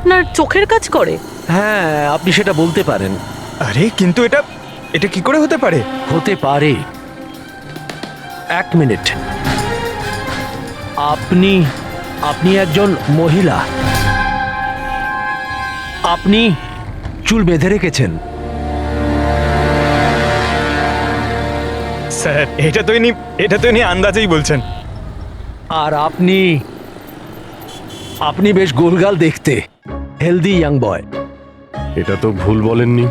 আপনার চোখের কাজ করে? হ্যাঁ, আপনি সেটা বলতে পারেন। আরে কিন্তু এটা এটা কি করে হতে পারে? হতে পারে। এক মিনিট। আপনি আপনি একজন মহিলা, আপনি চুল বেঁধে রেখেছেন। স্যার এটা তো ইনি আন্দাজেই বলছেন। আর আপনি আপনি বেশ গোলগাল দেখতে, হেলদি ইয়াং বয়। এটা তো ভুল বলেননি,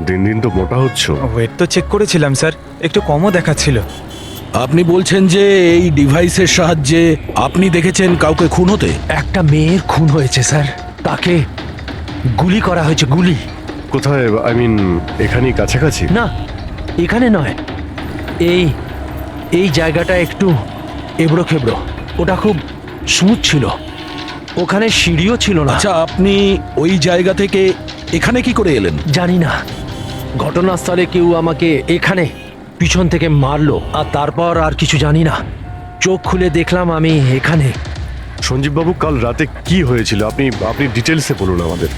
দিন দিন তো মোটা হচ্ছ। ওয়েট তো চেক করেছিলাম স্যার, একটু কমও দেখাচ্ছিল। আপনি বলছেন যে এই ডিভাইসের সাহায্যে আপনি দেখেছেন কাউকে খুন হতে? একটা মেয়ের খুন হয়েছে স্যার, তাকে গুলি করা হয়েছে, গুলি। কোথায়? আই মিন এখানেই কাছাকাছি? না, এখানে নয়, এই এই জায়গাটা একটু এবড়ো খেবড়ো। ওটা খুব স্মুথ ছিল, ওখানে সিঁড়িও ছিল না। আচ্ছা, আপনি ওই জায়গা থেকে এখানে কি করে এলেন? জানি না, ঘটনাস্থলে কেউ আমাকে এখানে পিছন থেকে মারলো, আর তারপর আর কিছু জানি না। চোখ খুলে দেখলাম আমি এখানে। সঞ্জীব বাবু, কাল রাতে কি হয়েছিল আপনি আপনি ডিটেলসে বলুন আমাদের।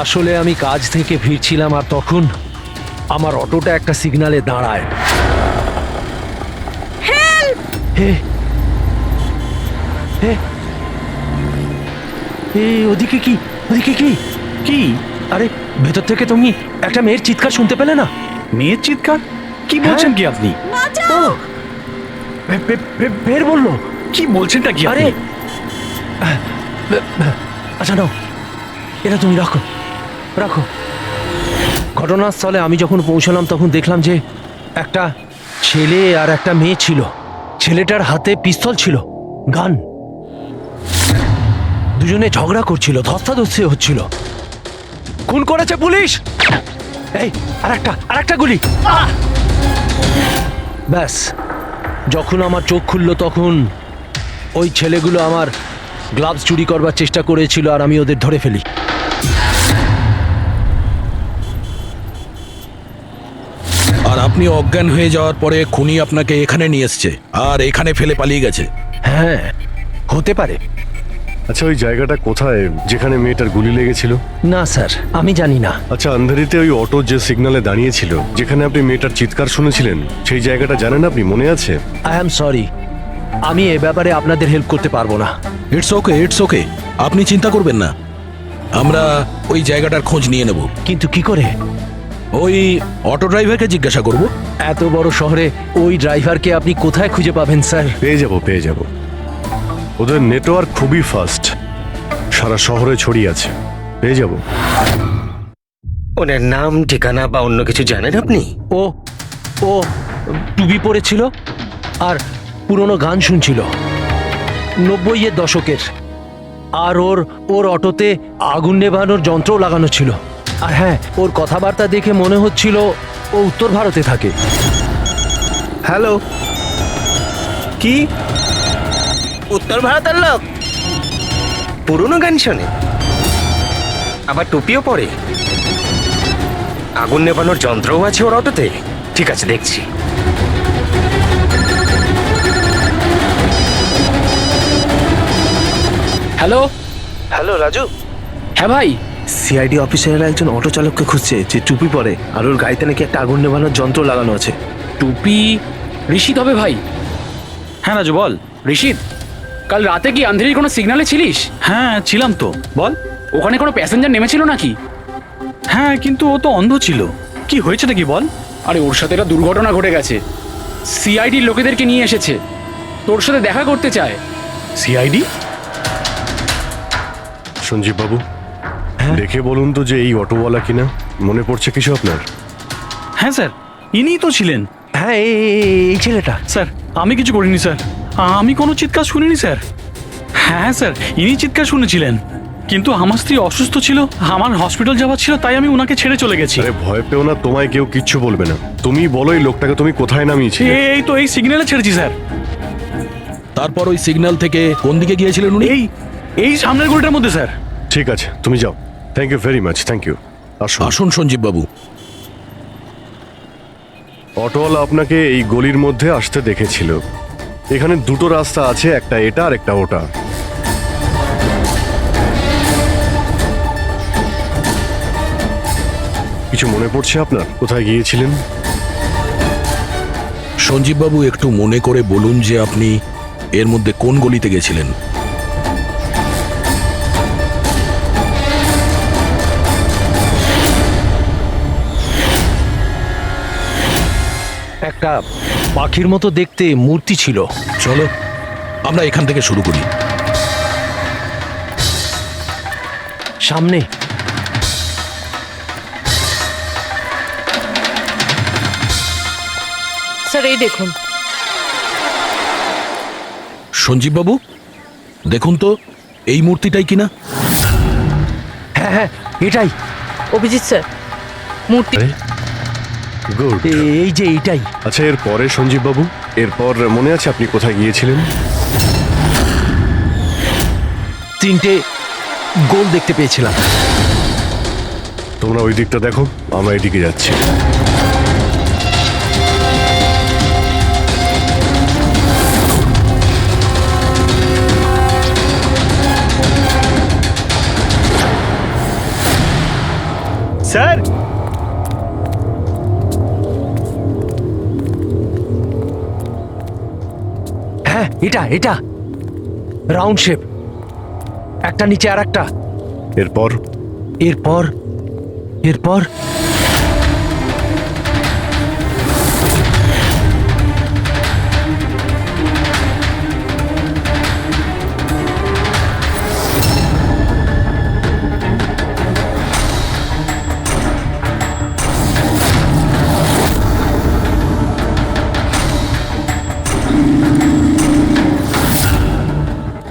আসলে আমি কাজ থেকে ফিরছিলাম, আর তখন আমার অটোটা একটা সিগনালে দাঁড়ায়। হে হে ওদিকে কি, ওদিকে কি কি? আরে ভেতর থেকে তুমি একটা মেয়ের চিৎকার শুনতে পেলে না? মেয়ের চিৎকার? কি বলছেন কি আপনি? ও, বের বললো। কি বলছেনটা কি আরে আপনি? আচ্ছা নাও, এটা তুমি রাখো রাখো। ঘটনাস্থলে আমি যখন পৌঁছলাম তখন দেখলাম যে একটা ছেলে আর একটা মেয়ে ছিল। ছেলেটার হাতে পিস্তল ছিল, গান। দুজনে ঝগড়া করছিল, ধস্তাধস্তি হচ্ছিল। খুন করেছে পুলিশ। এই আরেকটা গুলি। ব্যাস, যখন আমার চোখ খুললো তখন ওই ছেলেগুলো আমার গ্লাভস চুরি করবার চেষ্টা করেছিল, আর আমি ওদের ধরে ফেলি। আর আপনি অজ্ঞান হয়ে যাওয়ার পরে খুনি আপনাকে এখানে নিয়ে এসছে আর এখানে ফেলে পালিয়ে গেছে? হ্যাঁ, হতে পারে। আচ্ছা, ওই জায়গাটা কোথায় যেখানে মেয়েটার গুলি লেগেছিল? না স্যার, আমি জানি না। আচ্ছা, আন্ধারিতে ওই অটো যে সিগন্যালে দাঁড়িয়েছিল, যেখানে আপনি মেয়েটার চিৎকার শুনেছিলেন, সেই জায়গাটা জানেন আপনি? মনে আছে? আই অ্যাম সরি, আমি এ ব্যাপারে আপনাদের হেল্প করতে পারবো না। ইটস ওকে, ইটস ওকে, আপনি চিন্তা করবেন না, আমরা ওই জায়গাটার খোঁজ নিয়ে নেব। কিন্তু কি করে? ওই অটো ড্রাইভারকে জিজ্ঞাসা করব। এত বড় শহরে ওই ড্রাইভারকে আপনি কোথায় খুঁজে পাবেন স্যার? পেয়ে যাব। ওদের নেটওয়ার্ক খুবই ফাস্ট, সারা শহরে ছড়িয়ে আছে, পেয়ে যাব। ওনার নাম, ঠিকানা বা অন্য কিছু জানেন আপনি? ও ও টুপি পরেছিল আর পুরনো গান শুনছিল, 90-এর দশকের। আর ওর অটোতে আগুন নেভানোর যন্ত্রও লাগানো ছিল। আর হ্যাঁ, ওর কথাবার্তা দেখে মনে হচ্ছিল ও উত্তর ভারতে থাকে। হ্যালো, কি উত্তর ভারতের লোক? পুরনো গান শোনে, আবার টুপিও পরে, আগুন নেভানোর যন্ত্রও আছে ওর অটোতে। ঠিক আছে, দেখছি। Hello hello Raju. হ্যাঁ ভাই, সিআইডি অফিসারেরা একজন অটো চালককে খুঁজছে, যে টুপি পরে আর ওর গাড়িতে নাকি একটা আগুন নেভানোর যন্ত্র লাগানো আছে। টুপি ঋষিত হবে ভাই। হ্যাঁ রাজু, বল। ঋষিত, কাল রাতে কি আন্ধেরির কোনো সিগনালে ছিলিস? হ্যাঁ ছিলাম তো, বল। ওখানে কোনো প্যাসেঞ্জার নেমেছিল নাকি? হ্যাঁ, কিন্তু ও তো অন্ধ ছিল। কি হয়েছে নাকি বল? আরে ওর সাথে একটা দুর্ঘটনা ঘটে গেছে। সিআইডির লোকেদেরকে নিয়ে এসেছে, তোর সাথে দেখা করতে চায়। সিআইডি? সঞ্জীব বাবু, দেখে বলুন তো যে এই অটোওয়ালা কিনা। মনে পড়ছে কিছু আপনার? হ্যাঁ স্যার, ইনিই তো ছিলেন। হ্যাঁ, এই ছেলেটা। স্যার, আমি কিছু করিনি স্যার, আমি কোনো চিৎকার শুনিনি স্যার। হ্যাঁ স্যার, ইনি চিৎকার শুনেছিলেন, কিন্তু আমার স্ত্রী অসুস্থ ছিল, আমার হসপিটাল যাওয়ার ছিল, তাই আমি ওনাকে ছেড়ে চলে গেছি। আরে ভয় পেও না, তোমায় কেউ কিচ্ছু বলবে না। তুমি বলো এই লোকটাকে তুমি কোথায় নামিয়েছিলে? এই তো এই সিগন্যালে ছেড়েছি স্যার। তারপর ওই সিগন্যাল থেকে কোন দিকে গিয়েছিলেন উনি? এই সামনের গলিটার মধ্যে স্যার। ঠিক আছে, তুমি যাও। Thank you very much, thank you. আসুন। আসুন সঞ্জীব বাবু। অটোওয়ালা আপনাকে এই গলির মধ্যে আসতে দেখেছিল। এখানে দুটো রাস্তা আছে, একটা এটা আর একটা ওটা। কিছু মনে পড়ছে আপনার? কোথায় গিয়েছিলেন? সঞ্জীববাবু একটু মনে করে বলুন যে আপনি এর মধ্যে কোন গলিতে গেছিলেন। একটা পাখির মতো দেখতে মূর্তি ছিল। চলো আমরা এখান থেকে শুরু করি। সামনে স্যার এই দেখুন। সঞ্জীববাবু দেখুন তো এই মূর্তিটাই কিনা। হ্যাঁ হ্যাঁ এটাই। অভিজিৎ স্যার, মূর্তি গুড। এই যে এইটাই। আচ্ছা, এরপরে সঞ্জীব বাবু, এরপর মনে আছে আপনি কোথায় গিয়েছিলেন? 3টে গোল দেখতে পেয়েছিলাম। তোমরা ওই দিকটা দেখো, আমরা এদিকে যাচ্ছি। স্যার, হ্যাঁ এটা এটা রাউন্ড শেপ, একটা নিচে আর একটা। এরপর এরপর এরপর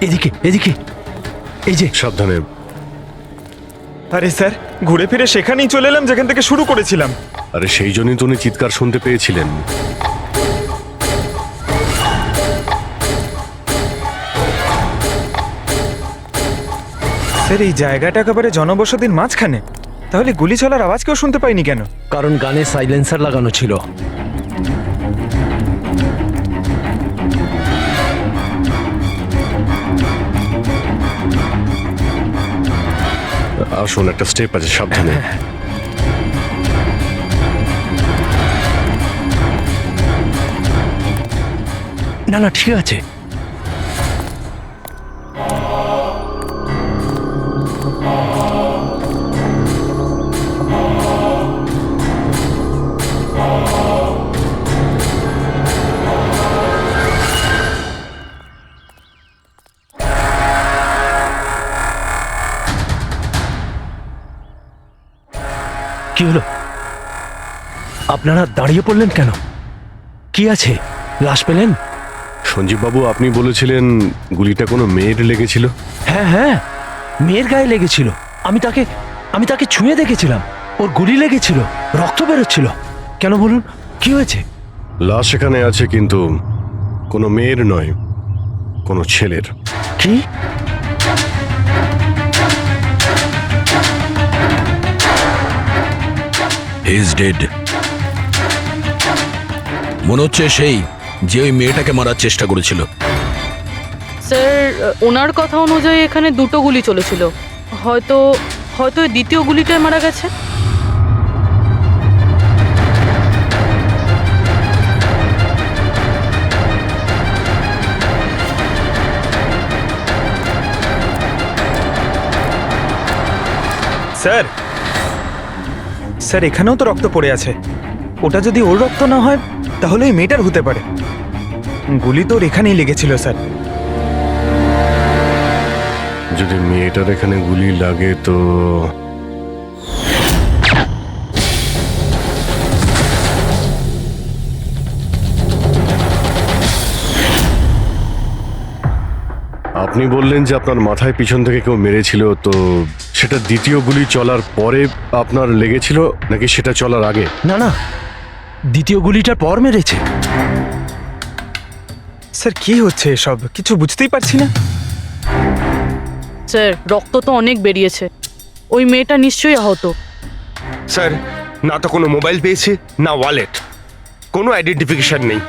এদিকে এদিকে, এই যে। সাবধানে। আরে স্যার, ঘুরে ফিরে সেখানেই চলে এলাম যেখান থেকে শুরু করেছিলাম। আরে সেই জন্যই তো উনি চিৎকার শুনতে পেয়েছিলেন। স্যার, এই জায়গাটা একেবারে জনবসতির মাঝখানে, তাহলে গুলি চলার আওয়াজ কেউ শুনতে পাইনি কেন? কারণ গানে সাইলেন্সার লাগানো ছিল। আসুন, একটা স্টেপ আছে, সাবধানে। না না ঠিক আছে। কি হলো? আপনারা দাঁড়িয়ে পড়লেন কেন? কি আছে? লাশ পেলেন? সঞ্জীব বাবু, আপনি বলেছিলেন গুলিটা কোনো মেয়ের লেগেছিল। হ্যাঁ হ্যাঁ, মেয়ের গায়ে লেগেছিল। আমি তাকে ছুঁয়ে দেখেছিলাম। ওর গুলি লেগেছিল, রক্ত বেরোচ্ছিল। কেন বলুন, কি হয়েছে? লাশ এখানে আছে, কিন্তু কোনো মেয়ের নয়, কোনো ছেলের। কি? হি ইজ ডেড। মনে হচ্ছে সেই যে ওই মেয়েটাকে মারার চেষ্টা করেছিল। স্যার, ওনার কথা অনুযায়ী এখানে 2টো গুলি চলেছিল। হয়তো হয়তো এই দ্বিতীয় গুলিটায় মারা গেছে। স্যার, স্যার এখানেও তো রক্ত পড়ে আছে। ওটা যদি ওর রক্ত না হয় তাহলে ওই মেয়েটার হতে পারে। গুলি তো ওর এখানেই লেগেছিল স্যার। যদি মেয়েটার এখানে গুলি লাগে তো আপনি বললেন যে আপনার মাথায় পিছন থেকে কেউ মেরেছিল, তো সেটা দ্বিতীয় গুলি চলার পরে আপনার লেগেছিল নাকি সেটা চলার আগে? না না, দ্বিতীয় গুলিটার পর মেরেছে। স্যার কি হচ্ছে এসব? কিছু বুঝতেই পারছি না। স্যার, রক্ত তো অনেক বেরিয়েছে। ওই মেয়েটা নিশ্চয়ই আহত। স্যার, না তো কোনো মোবাইল পেয়েছে, না ওয়ালেট, কোনো আইডেন্টিফিকেশন নেই।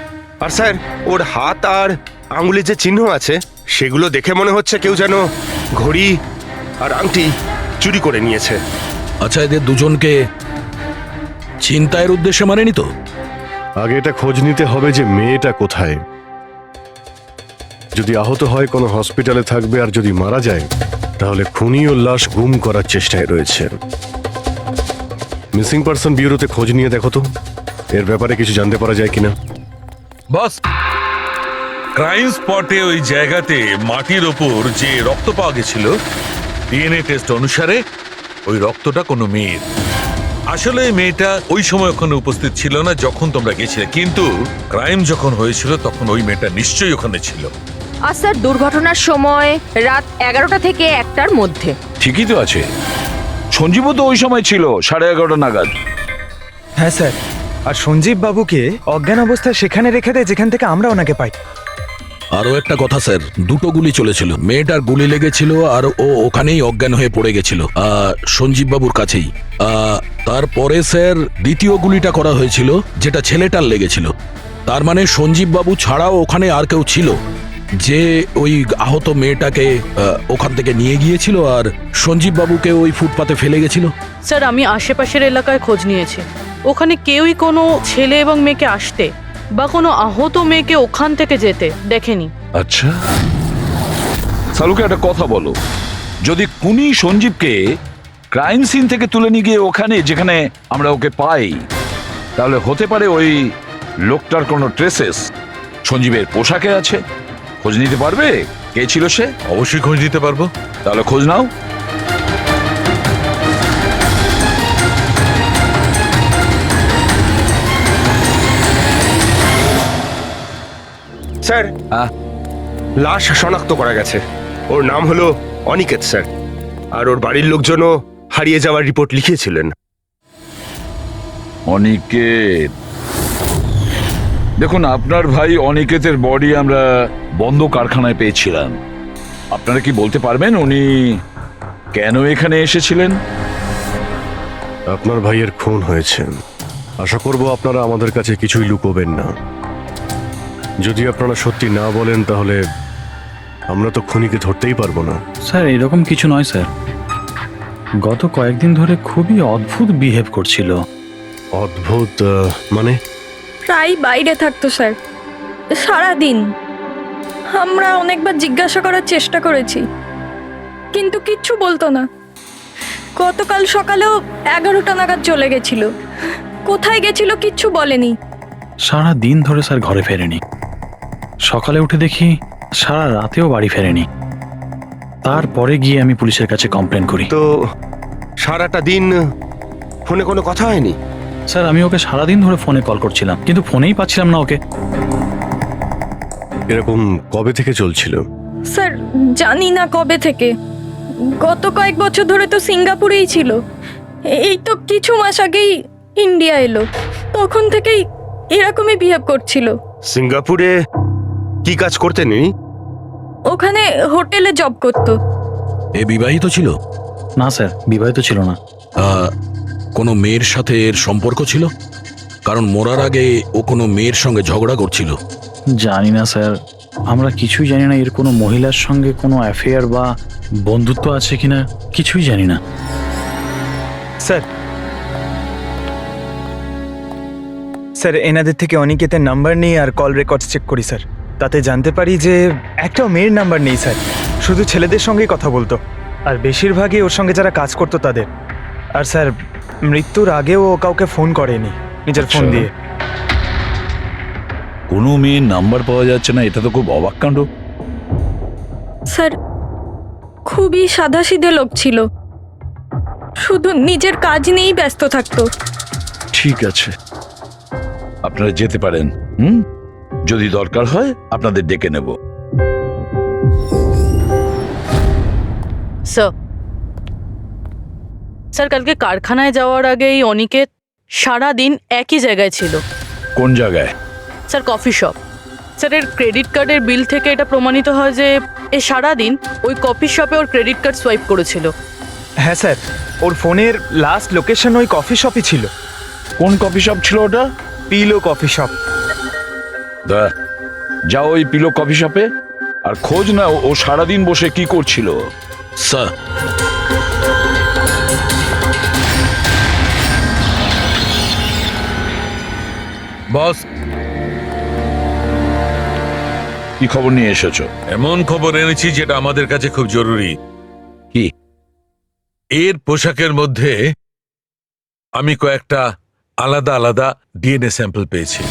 আর স্যার, ওর হাত আর আঙুলে যে চিহ্ন আছে সেগুলো দেখে মনে হচ্ছে কেউ যেন ঘড়ি আর আংটি চুরি করে নিয়েছে। আচ্ছা, এদের দুজনকে চিন্তায়ের উদ্দেশ্যে মারেনি তো? আগে এটা খোঁজ নিতে হবে যে মেয়েটা কোথায়। যদি আহত হয় কোনো হসপিটালে থাকবে, আর যদি মারা যায় তাহলে খুনি ও লাশ গুম করার চেষ্টায় রয়েছে। মিসিং পার্সন ব্যুরোতে খোঁজ নিয়ে দেখো তো এর ব্যাপারে কিছু জানতে পারা যায় কিনা। বস, ক্রাইম স্পটে ওই জায়গাতে মাটির ওপর যে রক্ত পাওয়া গেছিল, ডিএনএ টেস্ট অনুসারে ওই রক্তটা কোনো মেয়ের। আসলে এই মেয়েটা ওই সময় ওখানে উপস্থিত ছিল না যখন তোমরা গেছিলে, কিন্তু ক্রাইম যখন হয়েছিল তখন ওই মেয়েটা নিশ্চয়ই ওখানে ছিল। আর স্যার, দুর্ঘটনার সময় রাত 11টা থেকে 1টার মধ্যে। ঠিকই তো আছে, সঞ্জীবও তো ওই সময় ছিল 11:30 নাগাদ। হ্যাঁ স্যার, আর সঞ্জীব বাবুকে অজ্ঞান অবস্থায় সেখানে রেখে দেয় যেখান থেকে আমরা ওনাকে পাই। আরো একটা কথা স্যার, দুটো গুলি চলেছিল, মেয়েটার গুলি লেগেছিল আর ও ওখানেই অজ্ঞান হয়ে পড়ে গেছিল সঞ্জীব বাবুর কাছেই। তারপরে স্যার দ্বিতীয় গুলিটা করা হয়েছিল যেটা ছেলেটার লেগেছিল। তার মানে সঞ্জীব বাবু ছাড়াও ওখানে আর কেউ ছিল যে ওই আহত মেয়েটাকে ওখান থেকে নিয়ে গিয়েছিল আর সঞ্জীব বাবুকে ওই ফুটপাতে ফেলে গেছিল। স্যার, আমি আশেপাশের এলাকায় খোঁজ নিয়েছি, ওখানে কেউই কোনো ছেলে এবং মেয়েকে আসতে বা কোনো আহত মেয়েকে ওখান থেকে যেতে দেখেনি। আচ্ছা, সালুকে একটা কথা বলো, যদি খুনি সঞ্জীবকে ক্রাইম সিন থেকে তুলে নিয়ে গিয়ে ওখানে যেখানে আমরা ওকে পাই, তাহলে হতে পারে ওই লোকটার কোনো ট্রেসেস সঞ্জীবের পোশাকে আছে। খোঁজ নিতে পারবে কে ছিল সে? অবশ্যই খোঁজ দিতে পারবো। তাহলে খোঁজ নাও। স্যার, হ্যাঁ? লাশ শনাক্ত করা গেছে। ওর নাম হলো অনিকেত স্যার, আর ওর বাড়ির লোকজনও হারিয়ে যাওয়ার রিপোর্ট লিখিয়েছিলেন। অনিকেত, দেখুন আপনার ভাই অনিকেতের বডি আমরা বন্ধ কারখানায় পেয়েছিলাম। আপনারা কি বলতে পারবেন উনি কেন এখানে এসেছিলেন? আপনার ভাইয়ের খুন হয়েছে, আশা করব আপনারা আমাদের কাছে কিছুই লুকোবেন না। যদি আপনারা সত্যি না বলেন তাহলে আমরা তো খুনিকে ধরতেই পারবো না। স্যার, এরকম কিছু নয় স্যার, গত কয়েকদিন ধরে খুবই অদ্ভুত বিহেভ করছিল। অদ্ভুত মানে? প্রায় বাইরে থাকতো স্যার, সারাদিন। আমরা অনেকবার জিজ্ঞাসা করার চেষ্টা করেছি, কিন্তু কিচ্ছু বলতো না। গতকাল সকালেও 11টা নাগাদ চলে গেছিল। কোথায় গেছিল কিচ্ছু বলেনি। সারা দিন ধরে স্যার ঘরে ফেরেনি। সকালে উঠে দেখি সারা রাতেও বাড়ি ফেরেনি। তারপরে গিয়ে আমি পুলিশের কাছে কমপ্লেন করি। তো সারাটা দিন ফোনে কোনো কথা হয়নি? স্যার, আমি ওকে সারাদিন ধরে ফোনে কল করছিলাম, কিন্তু ফোনেই পাচ্ছিলাম না ওকে। এরকম কবে থেকে চলছিল? স্যার, জানি না কবে থেকে। গত কয়েক বছর ধরে তো সিঙ্গাপুরেই ছিল। এই তো কিছু মাস আগেই ইন্ডিয়া এলো, তখন থেকেই এরকমই বিহেভ করছিল। সিঙ্গাপুরে কি কাজ করতেন উনি? ওখানে হোটেলে জব করতো। এ বিবাহিত ছিল? না স্যার, বিবাহিত ছিল না। কোনো মেয়ের সাথে এর সম্পর্ক ছিল? কারণ মরার আগে ও কোনো মেয়ের সঙ্গে ঝগড়া করছিল। জানি না স্যার, আমরা কিছুই জানি না এর কোনো মহিলার সঙ্গে কোনো অ্যাফেয়ার বা বন্ধুত্ব আছে কিনা, কিছুই জানি না। স্যার, স্যার এনাদের থেকে অনিকেতের নাম্বার নিয়ে আর কল রেকর্ডস চেক করি স্যার। তাতে জানতে পারি যে একটাও মেয়ের নাম্বার নেই স্যার, শুধু ছেলেদের সঙ্গেই কথা বলতো, আর বেশিরভাগই ওর সঙ্গে যারা কাজ করতো তাদের। আর স্যার, মৃত্যুর আগেও ও কাউকে ফোন করেনি নিজের ফোন দিয়ে। কোনো মেয়ের নাম্বার পাওয়া যাচ্ছে না, এটা তো খুব অবাক কাণ্ড। স্যার, খুবই সাদাসিধে লোক ছিল, শুধু নিজের কাজ নিয়েই ব্যস্ত থাকতো। ঠিক আছে, আপনারা যেতে পারেন। যদি দরকার হয় আপনাদের ডেকে নেব। স্যার, কালকে কারখানায় যাওয়ার আগে এই অনিকেত সারাদিন একই জায়গায় ছিল। কোন জায়গায়? Sir, coffee shop. স্যার, এর ক্রেডিট কার্ডের বিল থেকে এটা প্রমাণিত হয় যে এ সারাদিন ওই কফি শপে ওর ক্রেডিট কার্ড সোয়াইপ করেছিল। হ্যাঁ স্যার, ওর ফোনের লাস্ট লোকেশন ওই কফি শপই ছিল। কোন কফি শপ ছিল ওটা? Pillow coffee shop. যাও ওই পিলো কফি শপে আর খোঁজ নাও ও সারাদিন বসে কি করছিল। স্যার, বস, কি খবর নিয়ে এসেছো? এমন খবর এনেছি যেটা আমাদের কাছে খুব জরুরি। কি? এর পোশাকের মধ্যে আমি কয়েকটা আলাদা আলাদা ডিএনএ স্যাম্পল পেয়েছি।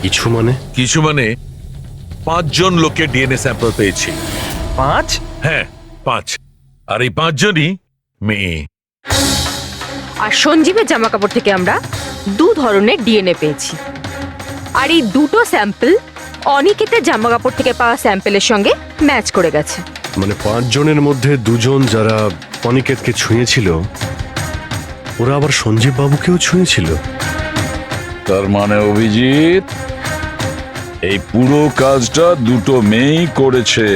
কিছু মানে? কিছু মানে 5 জন লোকের ডিএনএ স্যাম্পল পেয়েছি। 5? হ্যাঁ, 5। আর এই 5 জনই মেয়ে। আর সঞ্জীবের জামা কাপড় থেকে আমরা 2 ধরনের ডিএনএ পেয়েছি। আর এই দুটো স্যাম্পল অনিকেতের জামা কাপড় থেকে পাওয়া স্যাম্পলের সঙ্গে ম্যাচ করে গেছে। মানে 5 জনের মধ্যে 2 জন যারা অনিকেতকে ছুঁয়েছিল, ওরা আবার সঞ্জীব বাবুকেও ছুঁয়েছিল। তার মানে অভিজিৎ, এই পুরো কাজটা দুটো মেয়েই করেছে।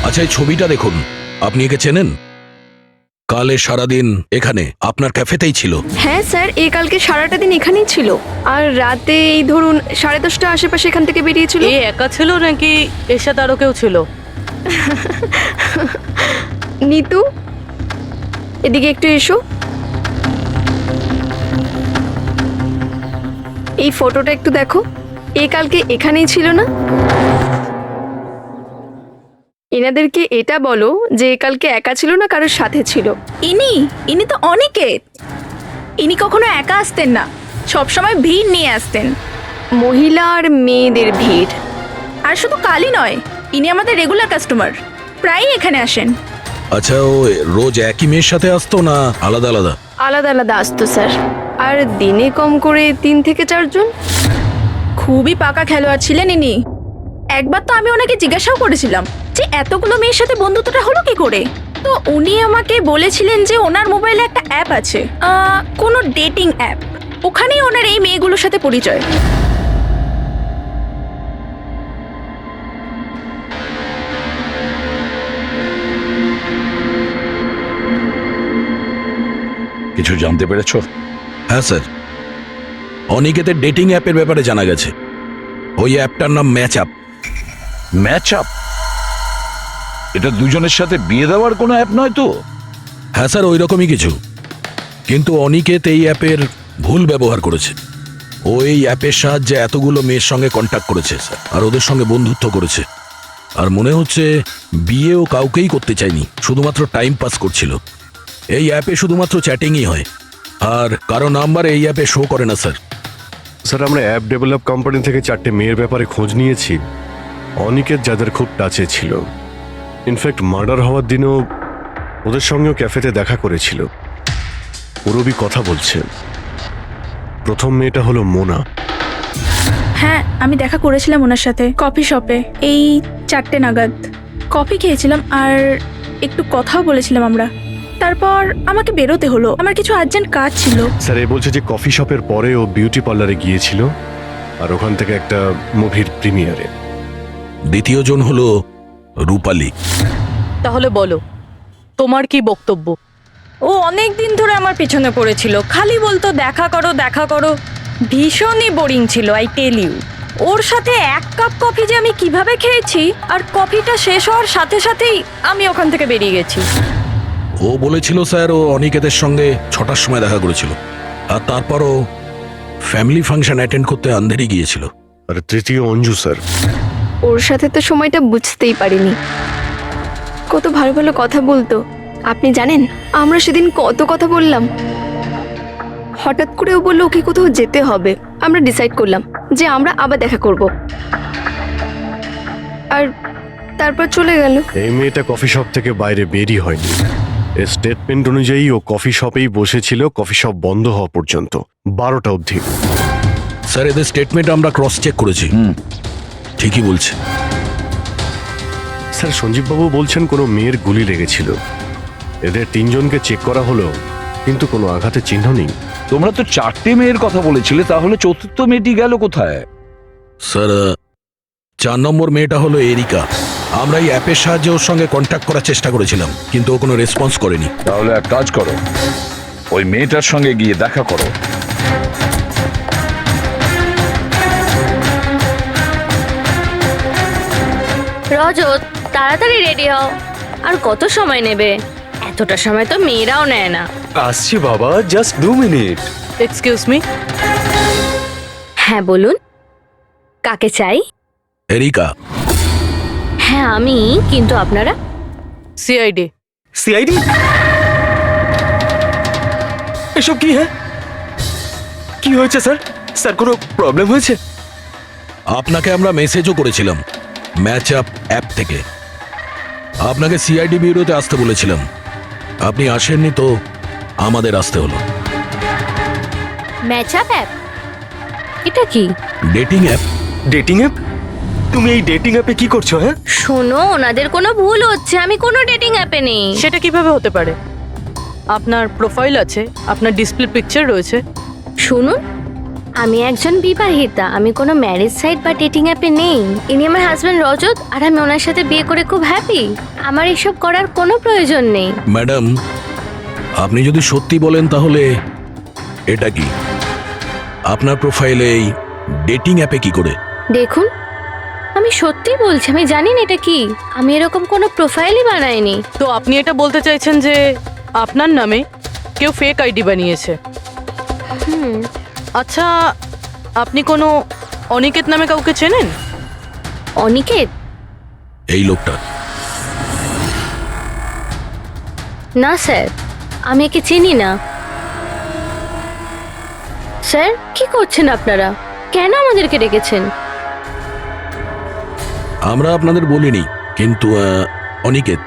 আচ্ছা, এই ছবিটা দেখুন, আপনি একে চেনেন? কালে সারাদিন এখানে আপনার ক্যাফেতেই ছিল। হ্যাঁ স্যার, এ কালকে সারাটা দিন এখানেই ছিল। আর রাতে এই ধরুন 10:30 আশেপাশে এখান থেকে বেরিয়েছিল। এ একা ছিল নাকি এর সাথে আরো কেউ ছিল? নিতু, এদিকে একটু এসো। এই ফটোটা একটু দেখো, এ কালকে এখানেই ছিল না? এনাদেরকে এটা বলো যে এ কালকে একা ছিল না, কারোর সাথে ছিল। ইনি তো অনিকেত। ইনি কখনো একা আসতেন না, সবসময় ভিড় নিয়ে আসতেন। মহিলা আর মেয়েদের ভিড়। আর শুধু কালই নয়, ইনি আমাদের রেগুলার কাস্টমার, প্রায়ই এখানে আসেন। আচ্ছা, ও রোজ একই মেয়ের সাথে আসতো না আলাদা আলাদা? আলাদা আলাদা আসতো স্যার, আর দিনে কম করে 3 থেকে 4 জন। খুবই পাকা খেলোয়াড় ছিলেন ইনি। একবার তো আমি ওনাকে জিজ্ঞাসাও করেছিলাম যে এতগুলো মেয়ের সাথে বন্ধুত্বটা হলো কি করে। তো উনি আমাকে বলেছিলেন যে ওনার মোবাইলে একটা অ্যাপ আছে, কোনো ডেটিং অ্যাপ। ওখানেই ওনার এই মেয়েগুলোর সাথে পরিচয়। কিছু জানতে পেরেছো? হ্যাঁ স্যার, অনিকেতের ডেটিং অ্যাপের ব্যাপারে জানা গেছে। ওই অ্যাপটার নাম ম্যাচ আপ। Match up? এটা দুজনের সাথে বিয়ে দেওয়ার কোনো অ্যাপ নয় তো? হ্যাঁ স্যার, ওই রকমই কিছু। কিন্তু অনিকেত এই অ্যাপের ভুল ব্যবহার করেছে। ও এই অ্যাপের সাহায্যে এতগুলো মেয়ের সঙ্গে কন্ট্যাক্ট করেছে স্যার, আর ওদের সঙ্গে বন্ধুত্ব করেছে। আর মনে হচ্ছে বিয়েও কাউকেই করতে চায়নি, শুধুমাত্র টাইম পাস করছিল। এই অ্যাপে শুধুমাত্র চ্যাটিংই হয়, আর কারো নাম্বার এই অ্যাপে শো করে না স্যার। স্যার, আমরা অ্যাপ ডেভেলপ কোম্পানি থেকে 4টে মেয়ের ব্যাপারে খোঁজ নিয়েছি। অনিকেত যাদের খুব টাচে ছিল, ইনফ্যাক্ট মার্ডার হওয়ার দিনও ওদের সঙ্গেও ক্যাফেতে দেখা করেছিল। পুরবি কথা বলছে। প্রথম মেয়েটা হলো মোনা। হ্যাঁ, আমি দেখা করেছিলাম ওনার সাথে কফি শপে এই 4টে নাগাদ। কফি খেয়েছিলাম আর একটু কথাও বলেছিলাম আমরা। তারপর আমাকে বেরোতে হলো, আমার কিছু আর্জেন্ট কাজ ছিল। স্যার, এ বলছে যে কফি শপের পরে ও বিউটি পার্লারে গিয়েছিল, আর ওখান থেকে একটা মুভির প্রিমিয়ারে। দ্বিতীয় জন হলো রূপালী। তাহলে বলো, তোমার কি বক্তব্য? ও অনেক দিন ধরে আমার পিছনে পড়েছিল, খালি বলতো দেখা করো দেখা করো। ভীষণই বোরিং ছিল, আই টেল ইউ। ওর সাথে 1 কাপ কফি যে আমি কিভাবে খেয়েছি, আর কফিটা শেষ হওয়ার সাথে সাথেই আমি ওখান থেকে বেরিয়ে গেছি। ও বলেছিল স্যার, ও অনিকেতের সঙ্গে 6টার সময় দেখা করেছিল, আর তারপরও ফ্যামিলি ফাংশন অ্যাটেন্ড করতে আন্ধেরি গিয়েছিল। আর তৃতীয় অঞ্জু স্যার। ওর সাথে তো সময়টা বুঝতেই পারিনি। কত ভালো ভালো কথা বলতো, আপনি জানেন আমরা সেদিন কত কথা বললাম। হঠাৎ করে ও বললো ওকে কোথাও যেতে হবে। আমরা ডিসাইড করলাম যে আমরা আবার দেখা করব, আর তারপর চলে গেল। এই মেয়েটা কফি শপ থেকে বাইরে বেরই হয়নি। এর স্টেটমেন্ট অনুযায়ী ও কফি শপেই বসেছিল কফি শপ বন্ধ হওয়া পর্যন্ত, 12টা অবধি। স্যার, এদের স্টেটমেন্ট আমরা ক্রস চেক করেছি, ঠিকই বলছে। স্যার, সঞ্জীববাবু বলছেন কোনো মেয়ের গুলি লেগেছিল। এদের 3 জনকে চেক করা হলো, কিন্তু কোনো আঘাতের চিহ্ন নেই। তোমরা তো 4টে মেয়ের কথা বলেছিলে, তাহলে চতুর্থ মেয়েটি গেল কোথায়? স্যার, 4 নম্বর মেয়েটা হলো এরিকা। আমরা এই অ্যাপের সাহায্যে ওর সঙ্গে কন্ট্যাক্ট করার চেষ্টা করেছিলাম, কিন্তু ও কোনো রেসপন্স করেনি। তাহলে এক কাজ করো, ওই মেয়েটার সঙ্গে গিয়ে দেখা করো। রজত, তাড়াতাড়ি রেডি হও। আর কত সময় নেবে? এতটা সময় তো মেয়েরাও নেয় না। আসছি বাবা, জাস্ট 2 মিনিট। এক্সকিউজ মি, হ্যাঁ বলুন, কাকে চাই? এরিকা, হ্যাঁ আমি, কিন্তু আপনারা? সিআইডি। সিআইডি? এসব কি? হ্যাঁ, কি হয়েছে স্যার? স্যার কোনো প্রবলেম হয়েছে? আপনাকে আমরা মেসেজও করেছিলাম ম্যাচ আপ অ্যাপ থেকে। আপনাকে সিআইডি ব্যুরোতে আসতে বলেছিলাম, আপনি আসেননি তো আমাদের আসতে হলো। Match up app? এটা কি? Dating app. Dating app? তুমি এই ডেটিং অ্যাপে কি করছো? হ্যাঁ শোনো, ওনাদের কোনো ভুল হচ্ছে, আমি কোনো ডেটিং অ্যাপে নেই। সেটা কিভাবে হতে পারে? আপনার প্রোফাইল আছে, আপনার ডিসপ্লে পিকচার রয়েছে। শুনুন, আমি একজন বিবাহিতা, আমি কোনো ম্যারেজ সাইট বা ডেটিং অ্যাপে নেই। ইনি আমার হাজব্যান্ড রজত, আর আমি ওনার সাথে বিয়ে করে খুব হ্যাপি। আমার এসব করার কোনো প্রয়োজন নেই। ম্যাডাম, আপনি যদি সত্যি বলেন তাহলে এটা কি? আপনার প্রোফাইলে এই ডেটিং অ্যাপে কি করে? দেখুন, আমি সত্যি বলছি, আমি জানি না এটা কি। আমি এরকম কোনো প্রোফাইলই বানাইনি। তো আপনি এটা বলতে চাইছেন যে আপনার নামে কেউ ফেক আইডি বানিয়েছে? আচ্ছা, আপনি কোনো অনিকেত নামে কাউকে চেনেন? অনিকেত? এই লোকটা? না স্যার, আমি একে চিনি না। স্যার, কি করছেন আপনারা? কেন আমাদেরকে ডেকেছেন? আমরা আপনাদের বলিনি, কিন্তু অনিকেত,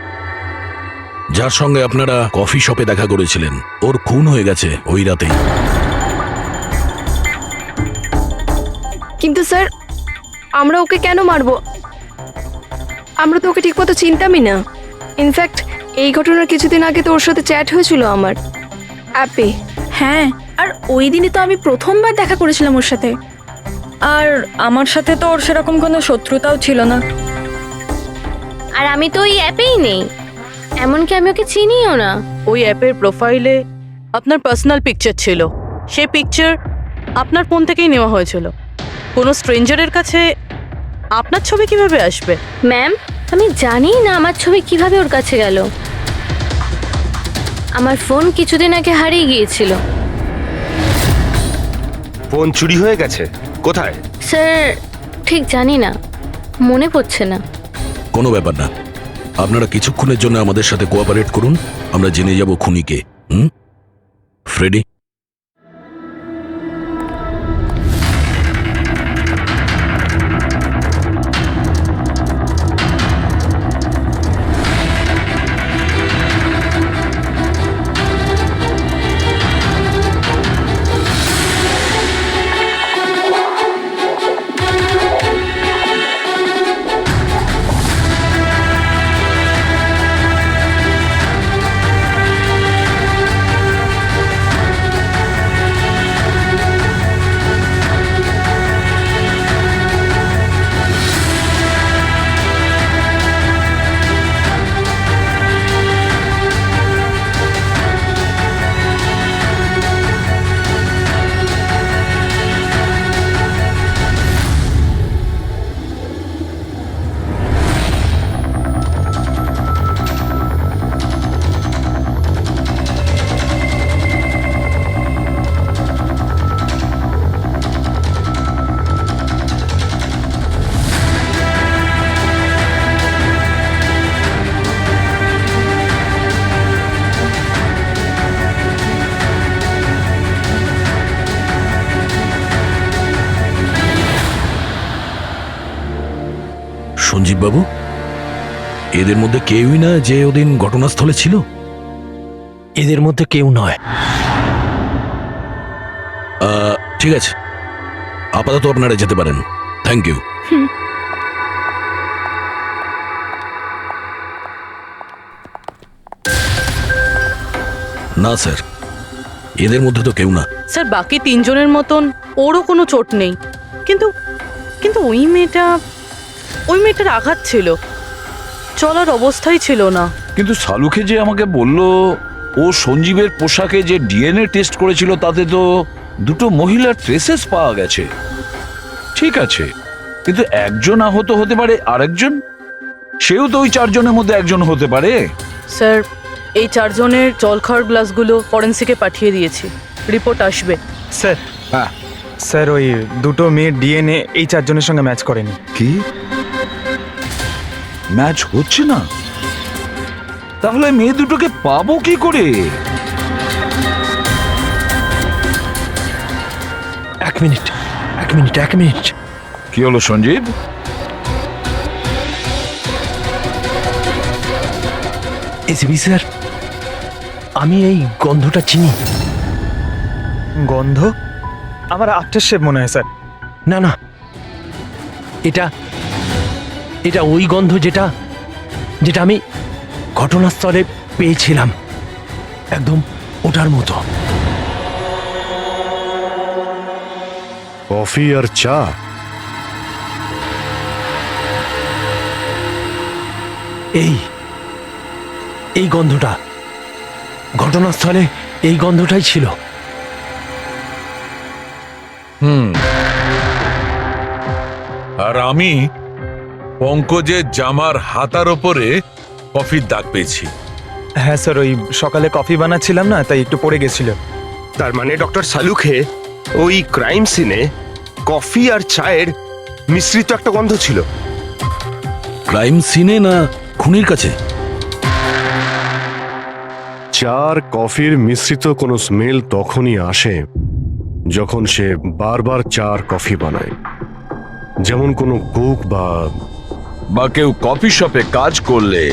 যার সঙ্গে আপনারা কফি শপে দেখা করেছিলেন, ওর খুন হয়ে গেছে ওই রাতেই। কিন্তু স্যার, আমরা ওকে কেন মারবো? আমরা তো ওকে ঠিকমতো চিনতামই না। ইনফ্যাক্ট এই ঘটনার কিছুদিন আগে তো ওর সাথে চ্যাট হয়েছিল আমার অ্যাপে। হ্যাঁ, আর ওই দিনই তো আমি প্রথমবার দেখা করেছিলাম ওর সাথে। আর আমার সাথে তো ওর সেরকম কোনো শত্রুতাও ছিল না। আর আমি তো ওই অ্যাপেই নেই, এমনকি আমি ওকে চিনিও না। ওই অ্যাপের প্রোফাইলে আপনার পার্সোনাল পিকচার ছিল। সেই পিকচার আপনার ফোন থেকেই নেওয়া হয়েছিল। কোনো স্ট্রেঞ্জারের কাছে আপনার ছবি কিভাবে আসবে? ম্যাম, আমি জানি না আমার ছবি কিভাবে ওর কাছে গেল। আমার ফোন কিছুদিন আগে হারিয়ে গিয়েছিল। ফোন চুরি হয়ে গেছে? কোথায়? স্যার, ঠিক জানি না, মনে পড়ছে না। কোনো ব্যাপার না, আপনারা কিছুক্ষণের জন্য আমাদের সাথে কোঅপারেট করুন, আমরা জেনে যাব খুনিকে। ফ্রেডি? সঞ্জীব বাবু, এদের মধ্যে কেউই না যে ওদিন ঘটনাস্থলে ছিল? এদের মধ্যে কেউ নয়। ঠিক আছে, আপাতত আপনারা যেতে পারেন। Thank you. না স্যার, এদের মধ্যে তো কেউ না। স্যার, বাকি তিনজনের মতন ওরও কোনো চোট নেই, কিন্তু কিন্তু ওই মেয়েটার আঘাত ছিল, চলার অবস্থাই ছিল না। কিন্তু শালুকে যে আমাকে বলল ও সঞ্জীবের পোশাকে যে ডিএনএ টেস্ট করেছিল, তাতে তো দুটো মহিলার ট্রেসেস পাওয়া গেছে। ঠিক আছে, কিন্তু একজন আহত হতে পারে, আরেকজন সেও তো ওই চারজনের মধ্যে একজন হতে পারে। স্যার এই চারজনের জল খাওয়ার গ্লাসগুলো ফরেন্সিকে পাঠিয়ে দিয়েছি, রিপোর্ট আসবে। স্যার হ্যাঁ, স্যার ওই দুটো মেয়ের ডিএনএ এই চারজনের সঙ্গে ম্যাচ করেনি। কি ম্যাচ হচ্ছে না? তাহলে মেয়ে দুটোকে পাবো কি করে? এক মিনিট। কি হলো সঞ্জীব? এসিবি স্যার, আমি এই গন্ধটা চিনি। গন্ধ? আমার আফটার শেভ মনে হয় স্যার। না, এটা ওই গন্ধ যেটা আমি ঘটনাস্থলে পেয়েছিলাম, একদম ওটার মতো। কফি আর চা? এই গন্ধটা ঘটনাস্থলে, এই গন্ধটাই ছিল। আর আমি পঙ্কজের জামার হাতার ওপরে কফির দাগ পেয়েছি। হ্যাঁ স্যার, ওই সকালে কফি বানাচ্ছিলাম না, তাই একটু পড়ে গেছিল। তার মানে ডক্টর সালুখে ওই ক্রাইম সিনে কফি আর চায়ের মিশ্রিত একটা গন্ধ ছিল। ক্রাইম সিনে না খুনির কাছে? চা আর কফির মিশ্রিত কোনো স্মেল তখনই আসে যখন সে বারবার চা আর কফি বানায়, যেমন কোনো কুক বা কেউ কফি শপে কাজ করলে,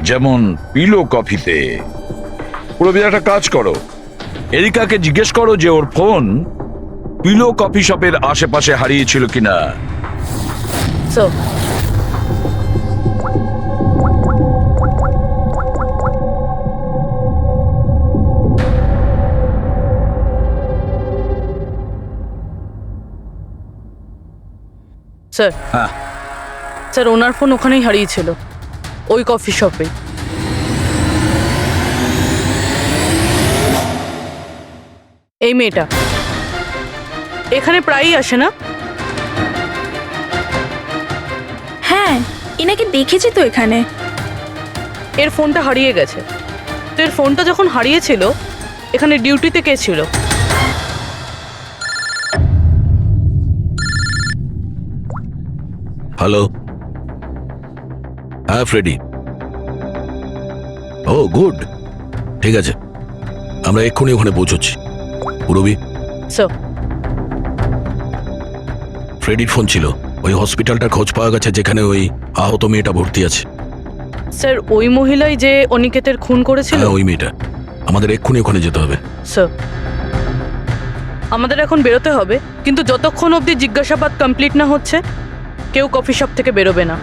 যেমন পিলো কফিতে। পুরোপুরি একটা কাজ করো, এরিকাকে জিজ্ঞেস করো যে ওর ফোন পিলো কফি শপের আশেপাশে হারিয়েছিল কিনা। স্যার স্যার হ্যাঁ, স্যার ওনার ফোন ওখানেই হারিয়েছিল, ওই কফি শপে। এই মেয়েটা এখানে প্রায়ই আসে না? হ্যাঁ, এনাকে দেখেছি তো এখানে। এর ফোনটা হারিয়ে গেছে। তো এর ফোনটা যখন হারিয়েছিল, এখানে ডিউটিতে কে ছিল? হ্যালো, হ্যাঁ ফ্রেডি। ও গুড, ঠিক আছে, আমরা এক্ষুনি ওখানে পৌঁছচ্ছি। পুরবি, স্যার ফ্রেডির ফোন ছিল, ওই হসপিটালটার খোঁজ পাওয়া গেছে যেখানে ওই আহত মেয়েটা ভর্তি আছে। স্যার ওই মহিলাই যে অনিকেতের খুন করেছিল? হ্যাঁ, ওই মেয়েটা। আমাদের এক্ষুনি ওখানে যেতে হবে। স্যার আমাদের এখন বেরোতে হবে, কিন্তু যতক্ষণ অবধি জিজ্ঞাসাবাদ কমপ্লিট না হচ্ছে কেউ কফি শপ থেকে বেরোবে না।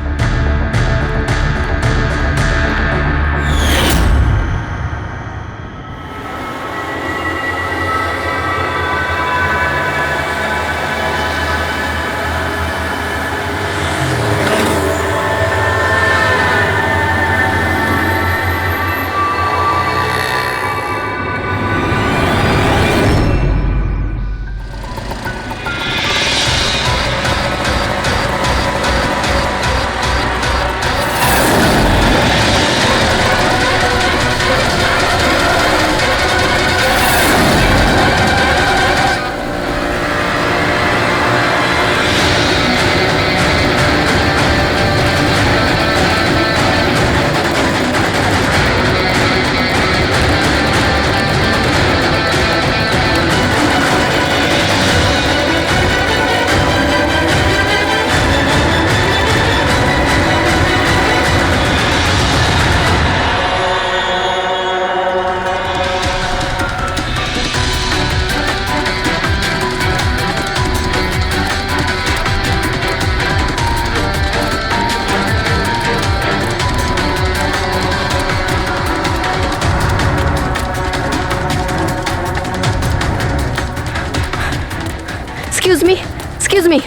এক্সকিউজ মি,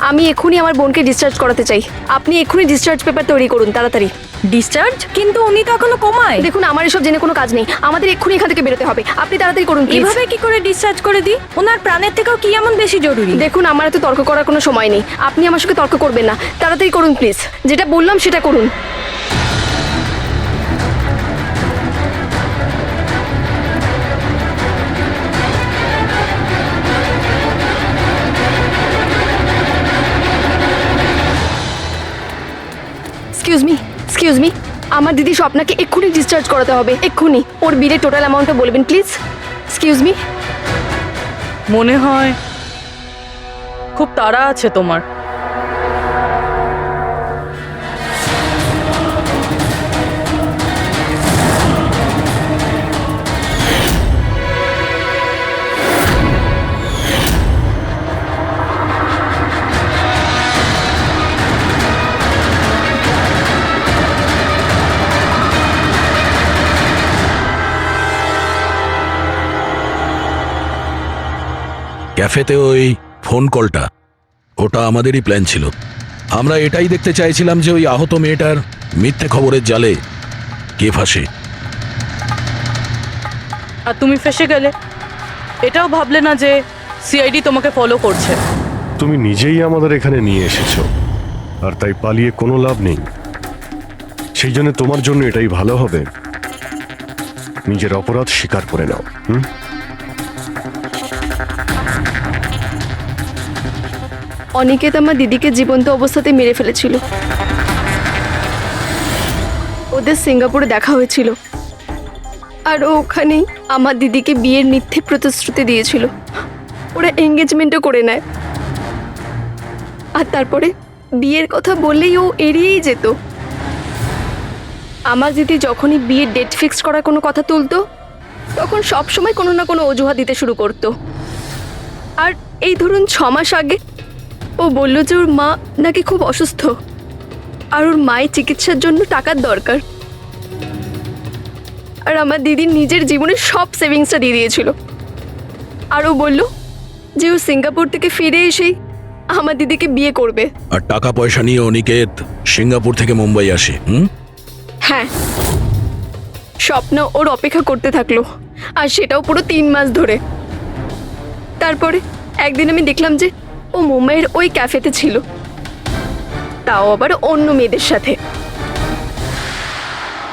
আমি এক্ষুনি আমার বোনকে ডিসচার্জ করাতে চাই। আপনি এক্ষুনি ডিসচার্জ পেপার তৈরি করুন তাড়াতাড়ি। ডিসচার্জ? কিন্তু উনি তো এখনো কোমায়। দেখুন আমার এসব জেনে কোনো কাজ নেই, আমাদের এক্ষুনি এখান থেকে বেরোতে হবে। আপনি তাড়াতাড়ি করুন please। এভাবে কি করে ডিসচার্জ করে দিই? ওনার প্রাণের থেকেও কি এমন বেশি জরুরি? দেখুন আমার এত তর্ক করার কোনো সময় নেই, আপনি আমার সঙ্গে তর্ক করবেন না। তাড়াতাড়ি করুন প্লিজ, যেটা বললাম সেটা করুন। এক্সকিউজ মি, আমার দিদি স্বপ্নাকে এক্ষুনি ডিসচার্জ করাতে হবে, এক্ষুনি। ওর বিলের টোটাল অ্যামাউন্টটা বলবেন প্লিজ। Excuse me. মনে হয় খুব তাড়া আছে তোমার। ক্যাফেতে ওই ফোন কলটা, ওটা আমাদেরই প্ল্যান ছিল। আমরা এটাই দেখতে চাইছিলাম যে ওই আহত মেয়েটার মিথ্যে খবরের জালে কে ফাঁসে। আর তুমি ফেসে গেলে। এটাও ভাবলে না যে সিআইডি তোমাকে ফলো করছে। তুমি নিজেই আমাদের এখানে নিয়ে এসেছো, আর তাই পালিয়ে কোনো লাভ নেই। সেই জন্য তোমার জন্য এটাই ভালো হবে, নিজের অপরাধ স্বীকার করে নাও। অনিকেত আমার দিদিকে জীবন্ত অবস্থাতে মেরে ফেলেছিল। ওদের সিঙ্গাপুরে দেখা হয়েছিল, আর ও ওখানেই আমার দিদিকে বিয়ের মিথ্যে প্রতিশ্রুতি দিয়েছিল। ওরা এঙ্গেজমেন্টও করে নেয়, আর তারপরে বিয়ের কথা বললেই ও এড়িয়েই যেত। আমার দিদি যখনই বিয়ের ডেট ফিক্স করার কোনো কথা তুলতো, তখন সবসময় কোনো না কোনো অজুহাত দিতে শুরু করতো। আর এই ধরুন 6 মাস আগে ও বলল যে ওর মা নাকি খুব অসুস্থ, আর ওর মায়ের চিকিৎসার জন্য টাকার দরকার। আর আমার দিদি নিজের জীবনের সব সেভিংসটা দিয়ে দিয়েছিল। আর ও বলল যে ও সিঙ্গাপুর থেকে ফিরে এসেই আমার দিদিকে বিয়ে করবে। আর টাকা পয়সা নিয়ে অনিকেত সিঙ্গাপুর থেকে মুম্বাই আসে। হ্যাঁ, স্বপ্ন ওর অপেক্ষা করতে থাকলো, আর সেটাও পুরো 3 মাস ধরে। তারপরে একদিন আমি দেখলাম যে ও মুম্বাইয়ের ওই ক্যাফেতে ছিল, তাও আবার অন্য মেয়েদের সাথে।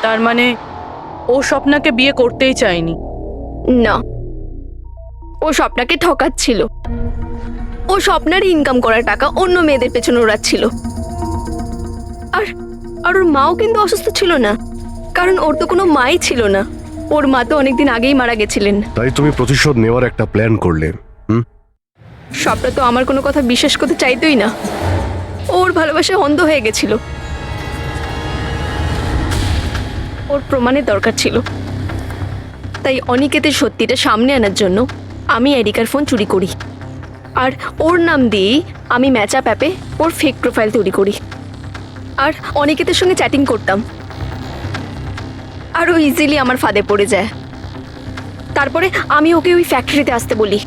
তার মানে ও স্বপ্নাকে বিয়ে করতেই চায়নি? না, ও স্বপ্নাকে ঠকাচ্ছিল। ও স্বপ্নার ইনকাম করা টাকা অন্য মেয়েদের পেছনে ওড়াচ্ছিল। আর আর ওর মাও কিন্তু অসুস্থ ছিল না, কারণ ওর তো কোনো মাই ছিল না। ওর মা তো অনেকদিন আগেই মারা গেছিলেন। তাই তুমি প্রতিশোধ নেওয়ার একটা প্ল্যান করলে। স্বপ্না তো আমার কোনো কথা বিশ্বাস করতে চাইতোই না। ওর ভালোবাসায় অন্ধ হয়ে গেছিল। ওর প্রমাণের দরকার ছিল, তাই অনিকেতের সত্যিটা সামনে আনার জন্য আমি এরিকার ফোন চুরি করি, আর ওর নাম দিয়েই আমি ম্যাচআপ অ্যাপে ওর ফেক প্রোফাইল তৈরি করি, আর অনিকেতের সঙ্গে চ্যাটিং করতাম। আর ও ইজিলি আমার ফাঁদে পড়ে যায়। তারপরে আমি ওকে ওই ফ্যাক্টরিতে আসতে বলি,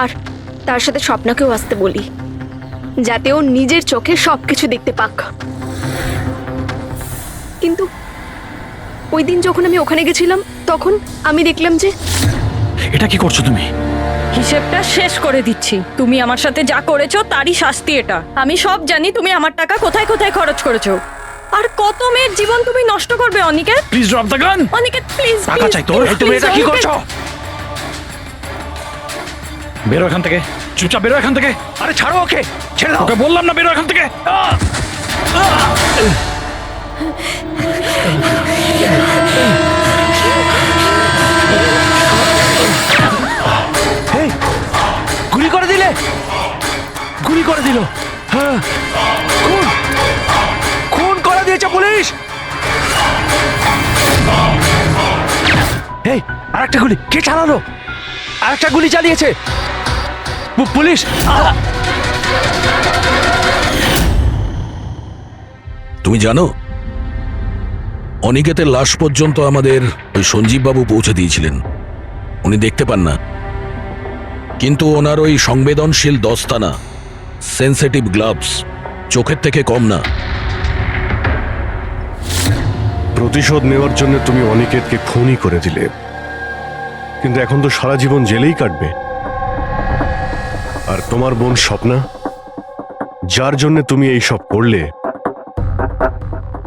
আর তার সাথে স্বপ্নাকেও আসতে বলি, যাতে ও নিজের চোখে সবকিছু দেখতে পাক। কিন্তু ওই দিন যখন আমি ওখানে গেছিলাম, তখন আমি দেখলাম যে... এটা কি করছো তুমি? হিসেবটা শেষ করে দিচ্ছি। তুমি আমার সাথে যা করেছো তারই শাস্তি এটা। আমি সব জানি তুমি আমার টাকা কোথায় কোথায় খরচ করেছো, আর কত মেয়ের জীবন তুমি নষ্ট করবে। Aniket please drop the gun. Aniket please, টাকা চাই তোর? তুমি এটা কি করছো? বেরো এখান থেকে, চুপচাপ বেরো এখান থেকে। আরে ছাড়ো ওকে, ছেড়ে দাও। ওকে বললাম না বেরো এখান থেকে। এই, গুলি করে দিলে, গুলি করে দিল। হ্যাঁ, খুন খুন করে দিয়েছে পুলিশ। এই আরেকটা গুলি কে চালালো? আরেকটা গুলি চালিয়েছে পুলিশ। তুমি জানো, অনিকেতের লাশ পর্যন্ত আমাদের ওই সঞ্জীব বাবু পৌঁছে দিয়েছিলেন। উনি দেখতে পান না, কিন্তু ওনার ওই সংবেদনশীল দস্তানা সেনসিটিভ গ্লাভস চোখের থেকে কম না। প্রতিশোধ নেওয়ার জন্য তুমি অনিকেতকে খুনই করে দিলে, কিন্তু এখন তো সারা জীবন জেলেই কাটবে। আর তোমার বোন স্বপ্না, যার জন্য তুমি এই সব করলে,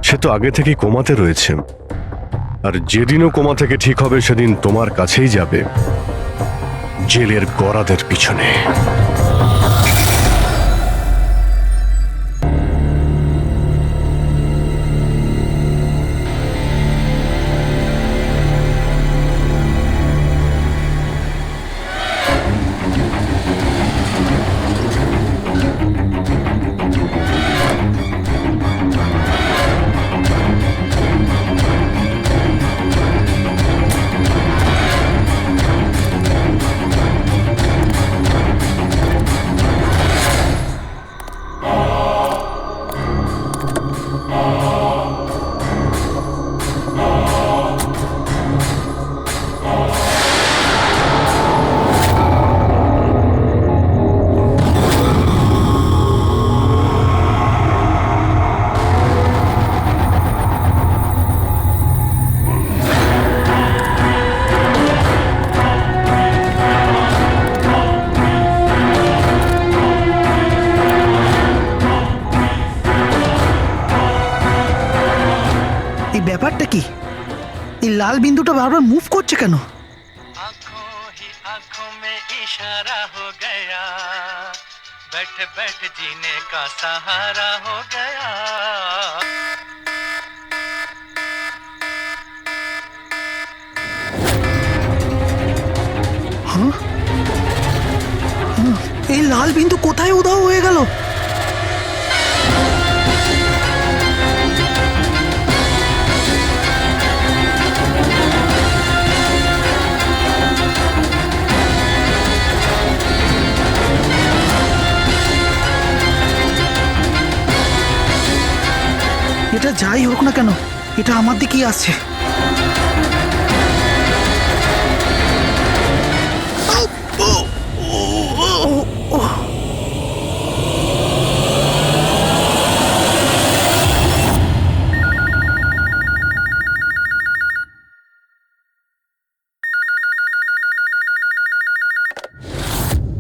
সে তো আগে থেকেই কোমাতে রয়েছে। আর যেদিনও কোমা থেকে ঠিক হবে সেদিন তোমার কাছেই যাবে, জেলের গরাদের পিছনে। এই ব্যাপারটা কি? এই লাল বিন্দুটা বারবার মুভ করছে কেন? এই লাল বিন্দু কোথায় উধাও হয়ে গেল? এটা যাই হোক না কেন, এটা আমার দিকেই আসছে।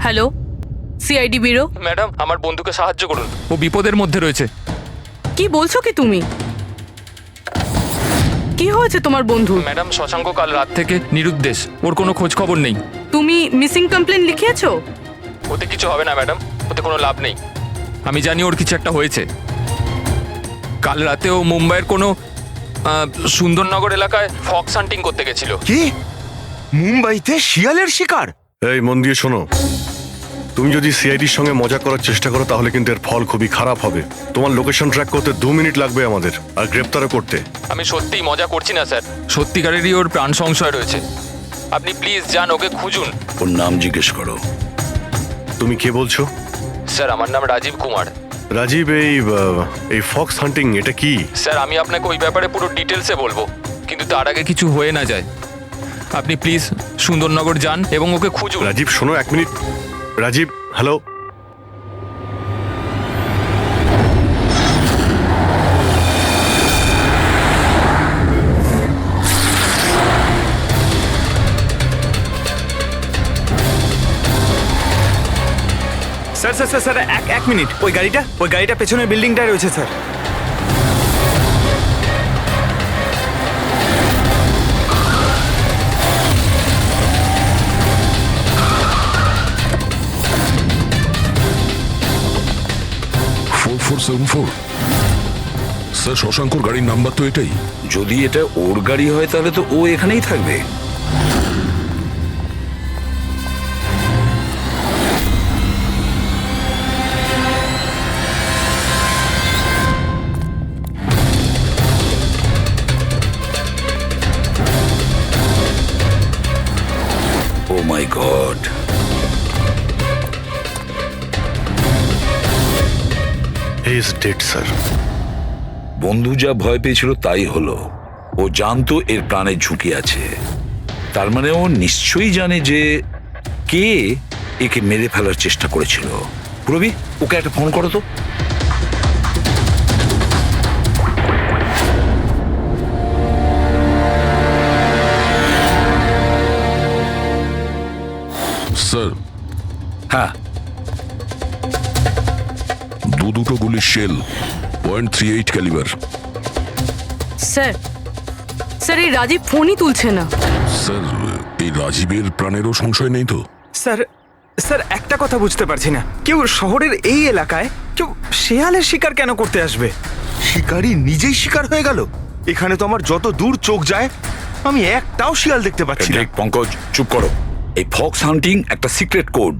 Hello, CID bureau. ম্যাডাম, আমার বন্ধুকে সাহায্য করুন, ও বিপদের মধ্যে রয়েছে। কি বলছো কি তুমি? কি হয়েছে তোমার বন্ধু? ম্যাডাম, শশাঙ্ক কাল রাত থেকে নিরুদ্দেশ, ওর কোনো খোঁজ খবর নেই। তুমি মিসিং কমপ্লেন লিখিয়েছো? ওতে কিছু হবে না ম্যাডাম, ওতে কোনো লাভ নেই। আমি জানি ওর কিছু একটা হয়েছে। কাল রাতে ও মুম্বাইয়ের কোনো সুন্দরনগর এলাকায় ফক্স হান্টিং করতে গেছিল। কি? মুম্বাইতে শিয়ালের শিকার? এই মন দিয়ে শোনো, তুমি যদি সিআইডির সঙ্গে মজা করার চেষ্টা করো তাহলে কিন্তু এর ফল খুবই খারাপ হবে। তোমার লোকেশন ট্র্যাক করতে 2 মিনিট লাগবে আমাদের, আর গ্রেপ্তারও করতে। আমি সত্যিই মজা করছি না স্যার, সত্যিকারেরই ওর প্রাণ সংশয় রয়েছে। আপনি প্লিজ যান, ওকে খুঁজুন। ওর নাম জিজ্ঞেস করো। তুমি কে বলছো? স্যার, আমার নাম রাজীব কুমার। রাজীব, এই ফক্স হান্টিং এটা কি? স্যার, আমি আপনাকে ওই ব্যাপারে পুরো ডিটেলসে বলবো, কিন্তু তার আগে কিছু হয়ে না যায়। আপনি প্লিজ সুন্দরনগর যান এবং ওকে খুঁজুন। রাজীব শোনো, 1 মিনিট। Rajiv, hello. Sir sir sir sir, এক মিনিট। ওই গাড়িটা পেছনের বিল্ডিংটায় রয়েছে স্যার। স্যার, শশাঙ্কর গাড়ির নাম্বার তো এটাই। যদি এটা ওর গাড়ি হয় তাহলে তো ও এখানেই থাকবে। Oh my God, he is dead sir. বন্ধু যা ভয় পেয়েছিল তাই হলো। ও জানতো এর প্রাণের ঝুঁকি আছে, তার মানে ও নিশ্চয়ই জানে যে কে একে মেরে ফেলার চেষ্টা করেছিল। প্রবি, ওকে একটা ফোন করো তো। স্যার, হ্যাঁ, দুটো গুলির শেল, .38 ক্যালিবার। স্যার স্যার এই রাজীব ফোনই তুলছে না। স্যার, এই রাজীবের প্রাণেরও সংশয় নেই তো? স্যার স্যার একটা কথা বুঝতে পারছি না, কেউ শহরের এই এলাকায় কেউ শেয়ালের শিকার কেন করতে আসবে? শিকারি নিজেই শিকার হয়ে গেল। এখানে তো আমার যত দূর চোখ যায় আমি একটাও শিয়াল দেখতে পাচ্ছি না। দেখ পঙ্কজ, চুপ করো। এই ফক্স হান্টিং একটা সিক্রেট কোড।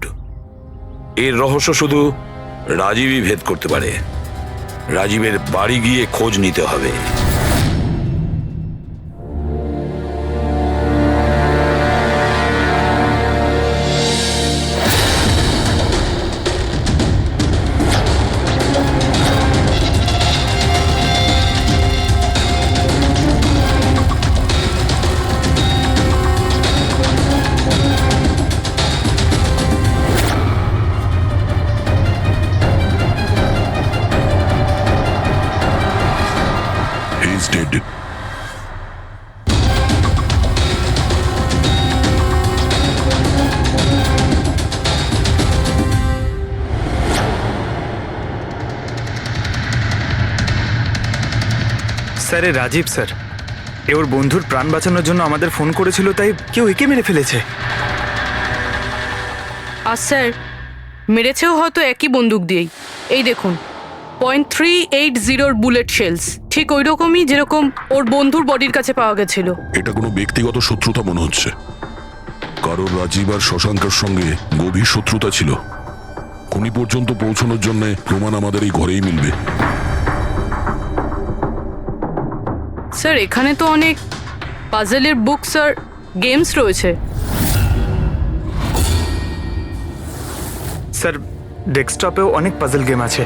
এর রহস্য শুধু রাজীবই ভেদ করতে পারে। রাজীবের বাড়ি গিয়ে খোঁজ নিতে হবে। He's dead. স্যার এ রাজীব স্যার, এ ওর বন্ধুর প্রাণ বাঁচানোর জন্য আমাদের ফোন করেছিল, তাই কেউ একে মেরে ফেলেছে। আর স্যার মেরেছেও হয়তো একই বন্দুক দিয়েই। এই দেখুন, .380 বুলেট শেলস, ঠিক ওই রকমই যেরকম ওর বন্ধুর বডির কাছে পাওয়া গেছিল। এটা কোনো ব্যক্তিগত শত্রুতা মনে হচ্ছে, কারণ রাজীব আর শশাঙ্কের সঙ্গে গভীর শত্রুতা ছিল। খুনি পর্যন্ত পৌঁছানোর জন্য প্রমাণ আমাদের এই ঘরেই মিলবে। স্যার এখানে তো অনেক পাজেলের বুকস আর গেমস রয়েছে। স্যার ডেস্কটপেও অনেক পাজল গেম আছে।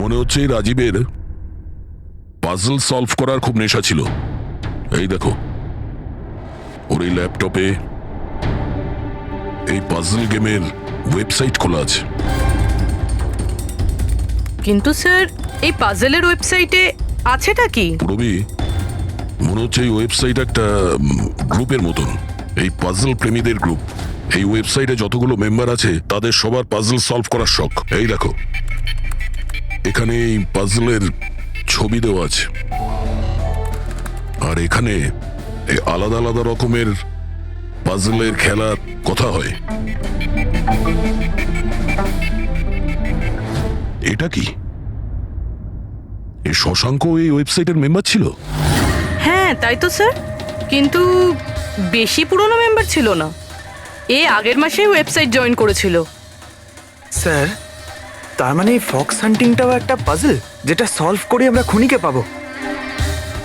মনে হচ্ছে এই রাজীবের পাজল সলভ করার খুব নেশা ছিল। এই দেখো, ওর এই ল্যাপটপে এই পাজল গেমের ওয়েবসাইট খোলা আছে। কিন্তু স্যার এই পাজেলের ওয়েবসাইটে আছেটা কি? রবি, মনে হচ্ছে এই ওয়েবসাইট একটা গ্রুপের মতন, এই পাজল প্রেমীদের গ্রুপ। এই ওয়েবসাইটে যতগুলো মেম্বার আছে তাদের সবার পাজল সলভ করার শখ। এই দেখো, এখানে এই পাজলের ছবি দেওয়া আছে, আর এখানে এই আলাদা আলাদা রকমের পাজলের খেলার কথা হয়। এটা কি? এই শশাঙ্ক এই ওয়েবসাইটের মেম্বার ছিল? হ্যাঁ তাই তো স্যার, কিন্তু বেশি পুরনো মেম্বার ছিল না। এ আগের মাসেই ওয়েবসাইট জয়েন করেছিল। স্যার তার মানে এই ফক্স হান্টিংটাও একটা পাজল, যেটা সলভ করে আমরা খুনিকে পাবো।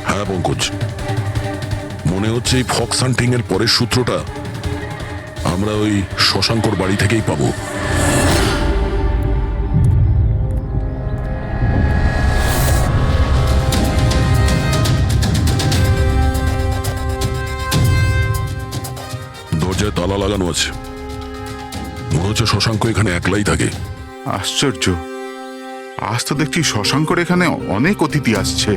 হ্যাঁ পঙ্কজ, মনে হচ্ছে এই ফক্স হান্টিং এর পরের সূত্রটা আমরা ওই শশাঙ্কর বাড়ি থেকেই পাবো। দরজায় তালা লাগানো আছে, মনে হচ্ছে শশাঙ্ক এখানে একলাই থাকে। আশ্চর্য, আজ তো দেখছি শশাঙ্কর এখানে অনেক অতিথি আসছে।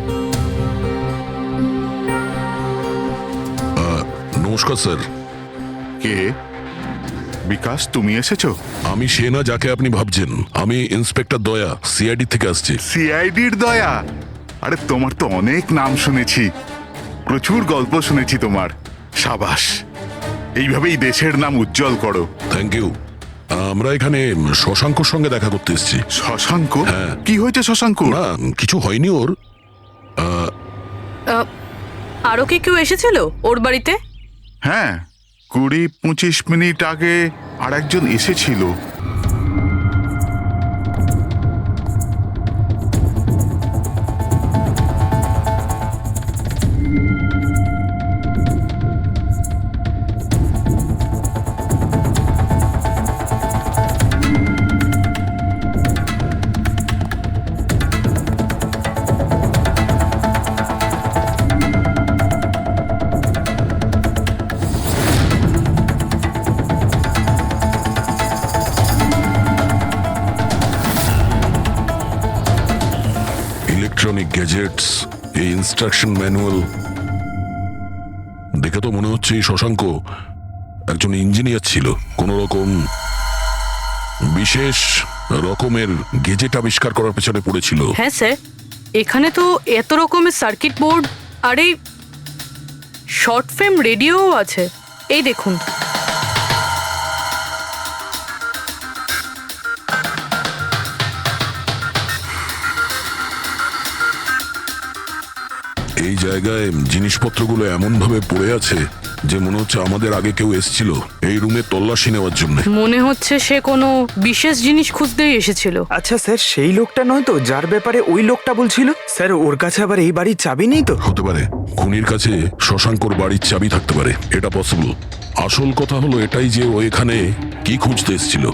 নমস্কার স্যার। কে? বিকাশ, তুমি এসেছো? আমি সে না যাকে আপনি ভাবছেন। আমি ইন্সপেক্টর দয়া, সিআইডি থেকে আসছি। সিআইডির দয়া? আরে তোমার তো অনেক নাম শুনেছি, প্রচুর গল্প শুনেছি তোমার। সাবাস, এইভাবেই দেশের নাম উজ্জ্বল করো। Thank you. আমরা এখানে শশাঙ্কর সঙ্গে দেখা করতে এসেছি। শশাঙ্ক? হ্যাঁ। কি হয়েছে শশাঙ্ক? না, কিছু হয়নি ওর। আরও কি কেউ এসেছিল ওর বাড়িতে? হ্যাঁ, 20-25 মিনিট আগে আর একজন এসেছিল। গ্যাজেটস, এই ইনস্ট্রাকশন ম্যানুয়াল দেখে তো মনে হচ্ছে এই শশাঙ্ক একজন ইঞ্জিনিয়ার ছিল, কোনো রকম বিশেষ রকমের গেজেট আবিষ্কার করার পেছনে পড়েছিল। হ্যাঁ স্যার, এখানে তো এত রকমের সার্কিট বোর্ড আর এই শর্ট ফিল্ম রেডিওও আছে, এই দেখুন। এই জায়গায় জিনিসপত্রগুলো এমন ভাবে পড়ে আছে যে মনে হচ্ছে আমাদের আগে কেউ এসেছিল এই রুমে তল্লাশি নেওয়ার জন্য। মনে হচ্ছে সে কোনো বিশেষ জিনিস খুঁজতেই এসেছিল। আচ্ছা স্যার, সেই লোকটা নয় তো যার ব্যাপারে ওই লোকটা বলছিল? স্যার ওর কাছে আবার এই বাড়ির চাবি নেই তো? হতে পারে খুনির কাছে শশাঙ্কর বাড়ির চাবি থাকতে পারে, এটা পসিবল। আসল কথা হলো এটাই যে ও এখানে কি খুঁজতে এসেছিল,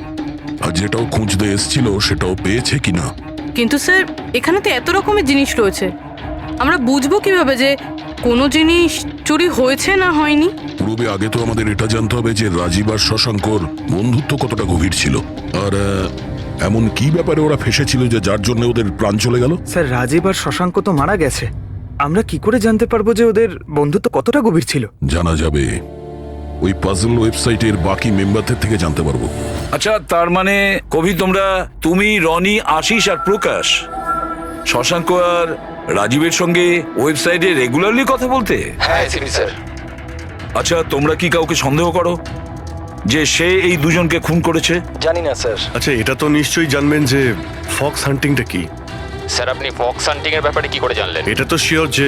আর যেটাও খুঁজতে এসেছিল সেটাও পেয়েছে কিনা। কিন্তু স্যার এখানে তো এত রকমের জিনিস রয়েছে, আমরা বুঝবো কিভাবে যে কোনো জিনিস চুরি হয়েছে না হয়নি? পূর্বে আগে তো আমাদের এটা জানতে হবে যে রাজীব আর শশাঙ্কর বন্ধুত্ব কতটা গভীর ছিল, আর এমন কি ব্যাপারে ওরা ফেসেছিল যে যার জন্য ওদের প্রাণ চলে গেল। স্যার রাজীব আর শশাঙ্ক তো মারা গেছে, আমরা কি করে জানতে পারবো যে ওদের বন্ধুত্ব কতটা গভীর ছিল? জানা যাবে ওই পাজল ওয়েবসাইটের বাকি মেম্বারদের থেকে জানতে পারবো। আচ্ছা, তার মানে কবি তুমি, রনি, আশিস আর প্রকাশ শশাঙ্ক আর রাজীবের সঙ্গে ওয়েবসাইটে রেগুলারলি কথা বলতে? হ্যাঁ স্যার। আচ্ছা, তোমরা কি কাউকে সন্দেহ করো যে সে এই দুজনকে খুন করেছে? জানি না স্যার। আচ্ছা, এটা তো নিশ্চয়ই জানবেন যে ফক্স হান্টিংটা কি। স্যার আপনি ফক্স হান্টিং এর ব্যাপারে কি করে জানলেন? এটা তো শিওর যে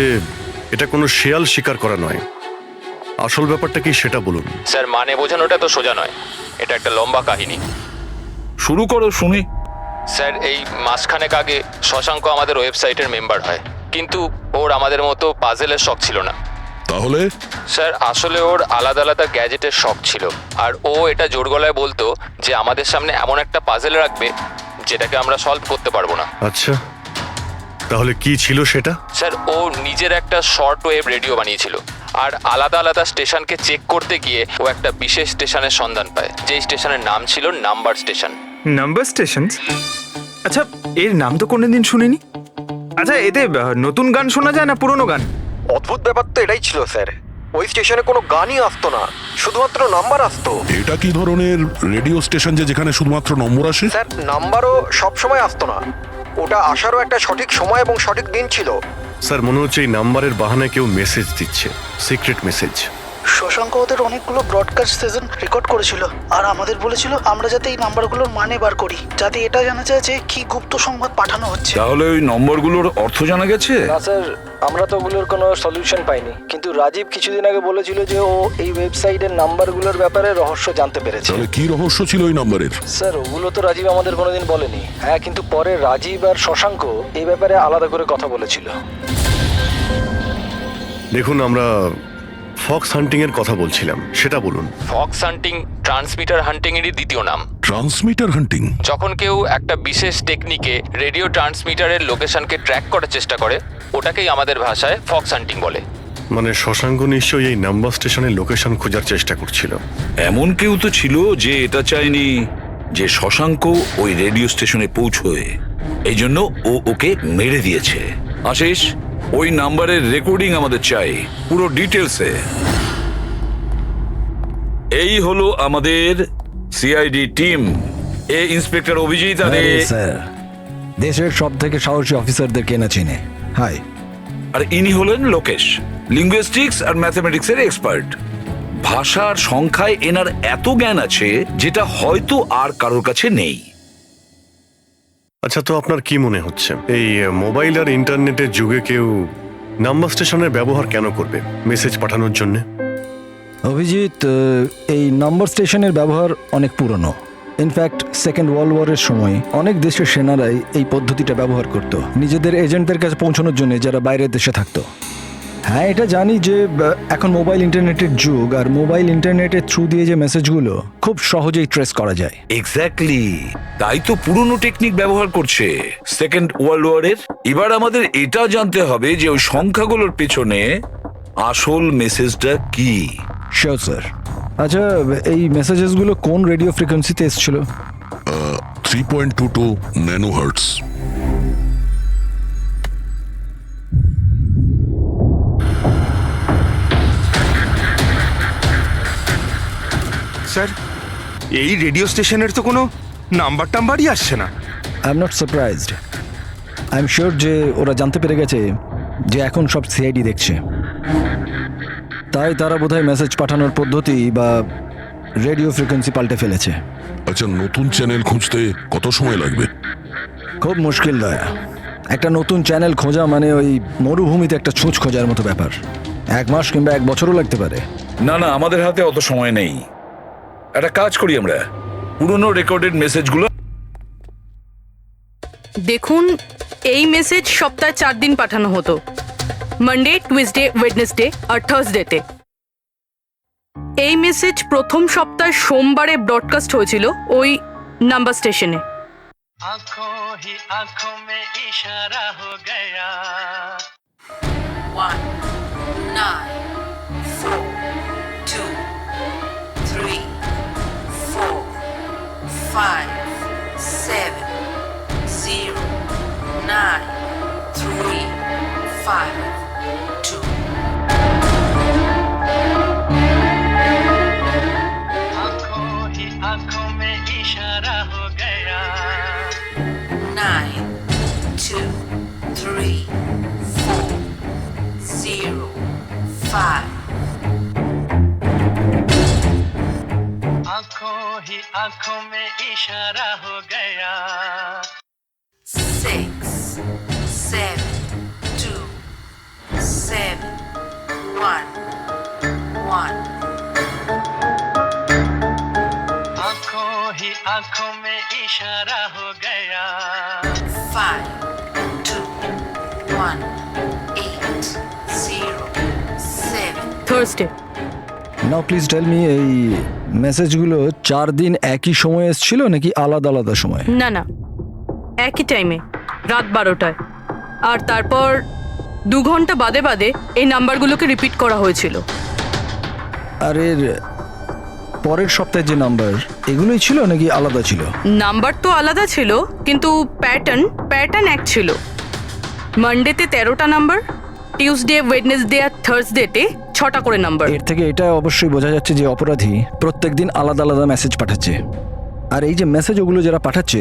এটা কোনো শেয়াল শিকার করা নয়। আসল ব্যাপারটা কি সেটা বলুন। স্যার মানে বোঝানোটা তো সোজা নয়, এটা একটা লম্বা কাহিনী। শুরু করো শুনি। স্যার এই মাসখানেক আগে শশাঙ্ক আমাদের ওয়েবসাইটের মেম্বার হয়, কিন্তু ওর আমাদের মতো পাজেলের শখ ছিল না। তাহলে? স্যার আসলে ওর আলাদা আলাদা গ্যাজেটের শখ ছিল, আর ও এটা জোর গলায় বলতো যে আমাদের সামনে এমন একটা পাজেল রাখবে যেটাকে আমরা সলভ করতে পারবো না। আচ্ছা, তাহলে কি ছিল সেটা? স্যার ও নিজের একটা শর্ট ওয়েভ রেডিও বানিয়েছিল, আর আলাদা আলাদা স্টেশনকে চেক করতে গিয়ে ও একটা বিশেষ স্টেশনের সন্ধান পায়, যেই স্টেশনের নাম ছিল নাম্বার স্টেশন। Number station? আচ্ছা, এর নাম তো কোনোদিন শুনিনি। আচ্ছা, এতে নতুন গান শোনা যায় না পুরনো গান? অদ্ভুত ব্যাপার তো এটাই ছিল স্যার, ওই স্টেশনে কোনো গানই আসতো না, শুধুমাত্র নাম্বার আসতো। এটা কি ধরনের রেডিও স্টেশন যে যেখানে শুধুমাত্র নম্বর আসে? স্যার নাম্বারও সব সময় আসতো না, ওটা আসারও একটা সঠিক সময় এবং সঠিক দিন ছিল। স্যার মনে হচ্ছে এই নাম্বারের বাহানায় কেউ মেসেজ দিচ্ছে, সিক্রেট মেসেজ। শশাঙ্ক ওদের অনেকগুলো ব্রডকাস্ট সেশন রেকর্ড করেছিল আর আমাদের বলেছিল আমরা যাতে এই নাম্বারগুলোর মানে বার করি, যাতে এটা জানা যায় যে কি গুপ্ত সংবাদ পাঠানো হচ্ছে। তাহলে ওই নম্বরগুলোর অর্থ জানা গেছে? না স্যার, আমরা তো ওগুলোর কোনো সলিউশন পাইনি, কিন্তু রাজীব কিছুদিন আগে বলেছিল যে ও এই ওয়েবসাইটের নাম্বারগুলোর ব্যাপারে রহস্য জানতে পেরেছে। তাহলে কি রহস্য ছিল ওই নাম্বারের? স্যার ওগুলো তো রাজীব আমাদের কোনোদিন বলেনি। হ্যাঁ, কিন্তু পরে রাজীব আর শশাঙ্ক এই ব্যাপারে আলাদা করে কথা বলেছিল। দেখুন, আমরা ফক্স হান্টিং এর কথা বলছিলাম, সেটা বলুন। ফক্স হান্টিং ট্রান্সমিটার হান্টিং এরই দ্বিতীয় নাম। ট্রান্সমিটার হান্টিং? যখন কেউ একটা বিশেষ টেকনিকে রেডিও ট্রান্সমিটারের লোকেশনকে ট্র্যাক করার চেষ্টা করে, ওটাকেই আমাদের ভাষায় ফক্স হান্টিং বলে। মানে শশাঙ্ক নিশ্চয়ই এই নাম্বার স্টেশনের লোকেশন খোঁজার চেষ্টা করছিল। এমন কেউ তো ছিল যে এটা চায়নি যে শশাঙ্ক ওই রেডিও স্টেশনে পৌঁছয়, এই জন্য ও ওকে মেরে দিয়েছে। আশিস, ওই নাম্বারের রেকর্ডিং আমাদের চাই, পুরো ডিটেলসে। এই হলো আমাদের সিআইডি টিম। এ ইন্সপেক্টর অভিজিৎ আর স্যার দেশের সব থেকে সাহসী অফিসারদের কেনা চিনে। হাই। আর ইনি হলেন লোকেশ, লিঙ্গুইস্টিক্স আর ম্যাথমেটিক্সের এক্সপার্ট। ভাষার সংখ্যায় এনার এত জ্ঞান আছে যেটা হয়তো আর কারোর কাছে নেই। আচ্ছা, তো আপনার কি মনে হচ্ছে এই মোবাইল আর ইন্টারনেটের যুগে কেউ নাম্বার স্টেশনের ব্যবহার কেন করবে মেসেজ পাঠানোর জন্য? অভিজিৎ, এই নম্বর স্টেশনের ব্যবহার অনেক পুরনো। ইনফ্যাক্ট সেকেন্ড ওয়ার্ল্ড ওয়ারের সময় অনেক দেশের সেনারাই এই পদ্ধতিটা ব্যবহার করত নিজেদের এজেন্টদের কাছে পৌঁছানোর জন্য যারা বাইরের দেশে থাকতো। হ্যাঁ, এটা জানি যে এখন মোবাইল ইন্টারনেটের যুগ, আর মোবাইল ইন্টারনেটের থ্রু দিয়ে যে মেসেজগুলো খুব সহজেই ট্রেস করা যায়। এক্স্যাক্টলি, তাই তো পুরনো টেকনিক ব্যবহার করছে সেকেন্ড ওয়ার্ল্ড ওয়ারের। এবার আমাদের এটা জানতে হবে যে ওই সংখ্যাগুলোর পেছনে আসল মেসেজটা কি। Sure sir. আচ্ছা, এই মেসেজেসগুলো কোন রেডিও ফ্রিকোয়েন্সিতে এসেছিল? 3.22 ন্যানোহার্টজ। স্যার এই রেডিও স্টেশনের তো কোনো নাম্বারই আসছে না। I am not surprised. I am sure যে ওরা জানতে পেরে গেছে যে এখন সব সিআইডি দেখছে, তাই তারা বোধহয় মেসেজ পাঠানোর পদ্ধতি বা রেডিও ফ্রিকোয়েন্সি পাল্টে ফেলেছে। আচ্ছা, নতুন চ্যানেল খুঁজতে কত সময় লাগবে? খুব মুশকিল দয়া। একটা নতুন চ্যানেল খোঁজা মানে ওই মরুভূমিতে একটা ছুঁচ খোঁজার মতো ব্যাপার। 1 মাস কিংবা 1 বছরও লাগতে পারে। না না, আমাদের হাতে অত সময় নেই। একটা কাজ করি আমরা, পুরনো রেকর্ডেড মেসেজগুলো। দেখুন, এই মেসেজ সপ্তাহে 4 দিন পাঠানো হতো, মানডে, টুইসডে, ওয়েডনেসডে আর থার্সডেতে। এই মেসেজ প্রথম সপ্তাহে সোমবারে ব্রডকাস্ট হয়েছিল ওই নাম্বার স্টেশনে। आंखों ही आंखों में इशारा हो गया 1 9 4 2 3 4 5 7 0 9 3 5 2 आंखों ही आंखों में इशारा हो गया 9 2 3 4 0 5 आंखों ही आंखों में इशारा हो गया 6 7 2 7 1 1 आंखों ही आंखों में इशारा हो गया 5 2 1 8 0 7 Thursday. Now please tell me, এই মেসেজগুলো 4 দিন একই সময়ে এসেছিল নাকি আলাদা আলাদা সময়? না না, একই টাইমে, রাত 12টায়। আর তারপর 2 ঘন্টা বাদে বাদে এই নাম্বারগুলোকে রিপিট করা হয়েছিল। আর এর পরের সপ্তাহে যে নাম্বার, এগুলোই ছিল নাকি আলাদা ছিল? নাম্বার তো আলাদা ছিল, কিন্তু প্যাটার্ন এক ছিল। মানডেতে 13টা নাম্বার, টিউসডে, ওয়েডনেসডে আর থার্সডেতে 6টা করে নাম্বার। এর থেকে এটা অবশ্যই বোঝা যাচ্ছে যে অপরাধী প্রত্যেকদিন আলাদা আলাদা মেসেজ পাঠাচ্ছে। আর এই যে মেসেজ ওগুলো যারা পাঠাচ্ছে,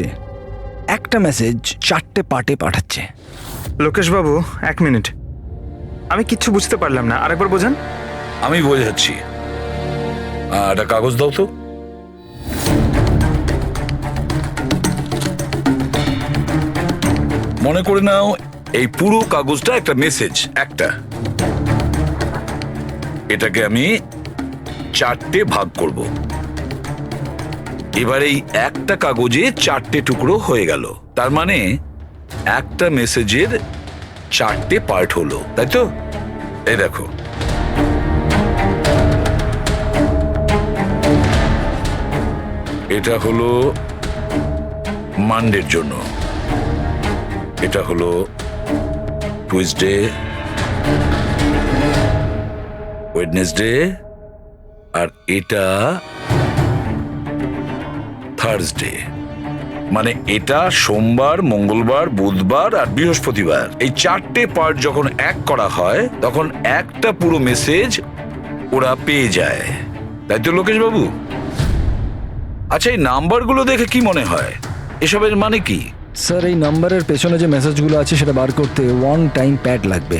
একটা মেসেজ 4টে পার্টে পাঠাচ্ছে। লোকেশ বাবু, 1 মিনিট, আমি কিচ্ছু বুঝতে পারলাম না, আরেকবার বোঝান। আমি বোঝাচ্ছি। একটা কাগজ দাও তো। মনে করে নাও এই পুরো কাগজটা একটা মেসেজ, একটা। এটাকে আমি 4টে ভাগ করব। এবার এই একটা কাগজে 4টে টুকরো হয়ে গেল, তার মানে একটা মেসেজের 4টে পার্ট হলো, তাই তো? এই দেখো, এটা হলো মানডের জন্য, এটা হলো টুইসডে, ওয়েডনেসডে, আর এটা থার্সডে। মানে এটা সোমবার, মঙ্গলবার, বুধবার আর বৃহস্পতিবার। এই 4টে পার্ট যখন এক করা হয় তখন একটা পুরো মেসেজ ওরা পেয়ে যায়, তাই তো লোকেশ বাবু? আচ্ছা, এই নাম্বারগুলো দেখে কি মনে হয়, এসবের মানে কি? স্যার, এই নাম্বারের পেছনে যে মেসেজগুলো আছে সেটা বার করতে 1 টাইম প্যাড লাগবে।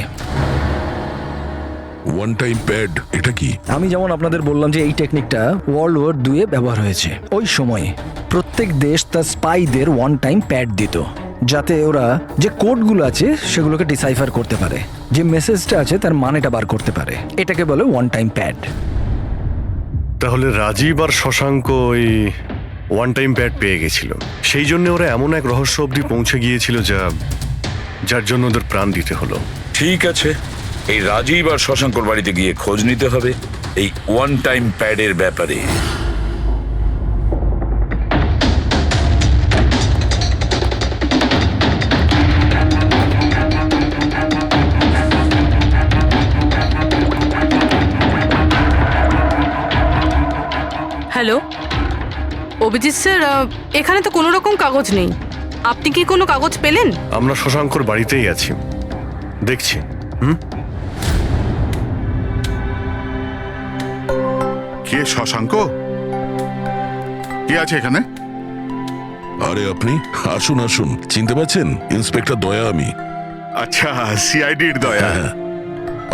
1 টাইম প্যাড এটা কি? আমি যেমন আপনাদের বললাম যে এই টেকনিকটা ওয়ার্ল্ড ওয়ার 2 ব্যবহার হয়েছে। ওই সময় প্রত্যেক দেশ তার স্পাইদের 1 টাইম প্যাড দিত, যাতে ওরা যে কোডগুলো আছে সেগুলোকে ডিসাইফার করতে পারে, যে মেসেজটা আছে তার মানেটা বার করতে পারে। এটাকে বলে 1 টাইম প্যাড। তাহলে রাজীব আর শশাঙ্ক ওই 1 টাইম প্যাড পেয়ে গেছিল, সেই জন্য ওরা এমন এক রহস্য অবধি পৌঁছে গিয়েছিল যার জন্য ওদের প্রাণ দিতে হলো। ঠিক আছে, এই রাজীব আর শশাঙ্কর বাড়িতে গিয়ে খোঁজ নিতে হবে এই 1 টাইম প্যাডের ব্যাপারে। হ্যালো অভিজিৎ স্যার, এখানে তো কোনো রকম কাগজ নেই। আপনি কি কোনো কাগজ পেলেন? আমরা শশাঙ্কর বাড়িতেই আছি, দেখছি। কে শশাঙ্ক? কে আছে এখানে? আরে আপনি আসুন আসুন, চিনতে পারছেন? ইন্সপেক্টর দয়া আমি। আচ্ছা, সিআইডির দয়া।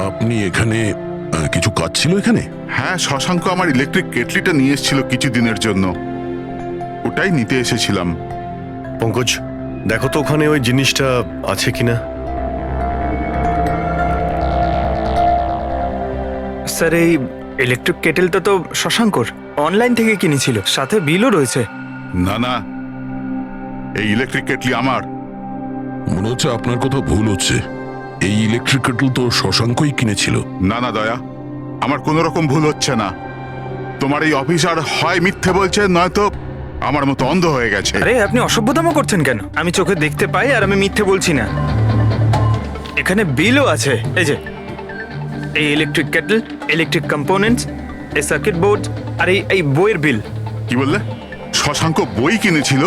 আপনি এখানে কিছু কাজ ছিল এখানে? হ্যাঁ, শশাঙ্ক আমার ইলেকট্রিক কেটলিটা নিয়ে এসেছিল কিছুদিনের জন্য, ওটাই নিতে এসেছিলাম। পঙ্কজ, দেখো তো ওখানে ওই জিনিসটা আছে কিনা। স্যার, এই ইলেকট্রিক কেটেলটা তো শশাঙ্কর, অনলাইন থেকে কিনেছিল, সাথে বিলও রয়েছে। না না, এই ইলেকট্রিক কেটলি আমার। মনে হচ্ছে আপনার কোথাও ভুল হচ্ছে। এই ইলেকট্রিক কেটল তো শশাঙ্কই কিনেছিল। না না দয়া, আমার কোনো রকম ভুল হচ্ছে না। তোমার এই অফিসার হয় মিথ্যে বলছে, নয়তো আমার মতো অন্ধ হয়ে গেছে। আরে আপনি অসভ্যতামো করছেন কেন? আমি চোখে দেখতে পাই আর আমি মিথ্যে বলছি না। এখানে বিলও আছে, এই যে এই ইলেকট্রিক কেটল, ইলেকট্রিক কম্পোনেন্টস, এই সার্কিট বোর্ড আর এই বইয়ের বিল। কি বললে? শশাঙ্ক বই কিনেছিল?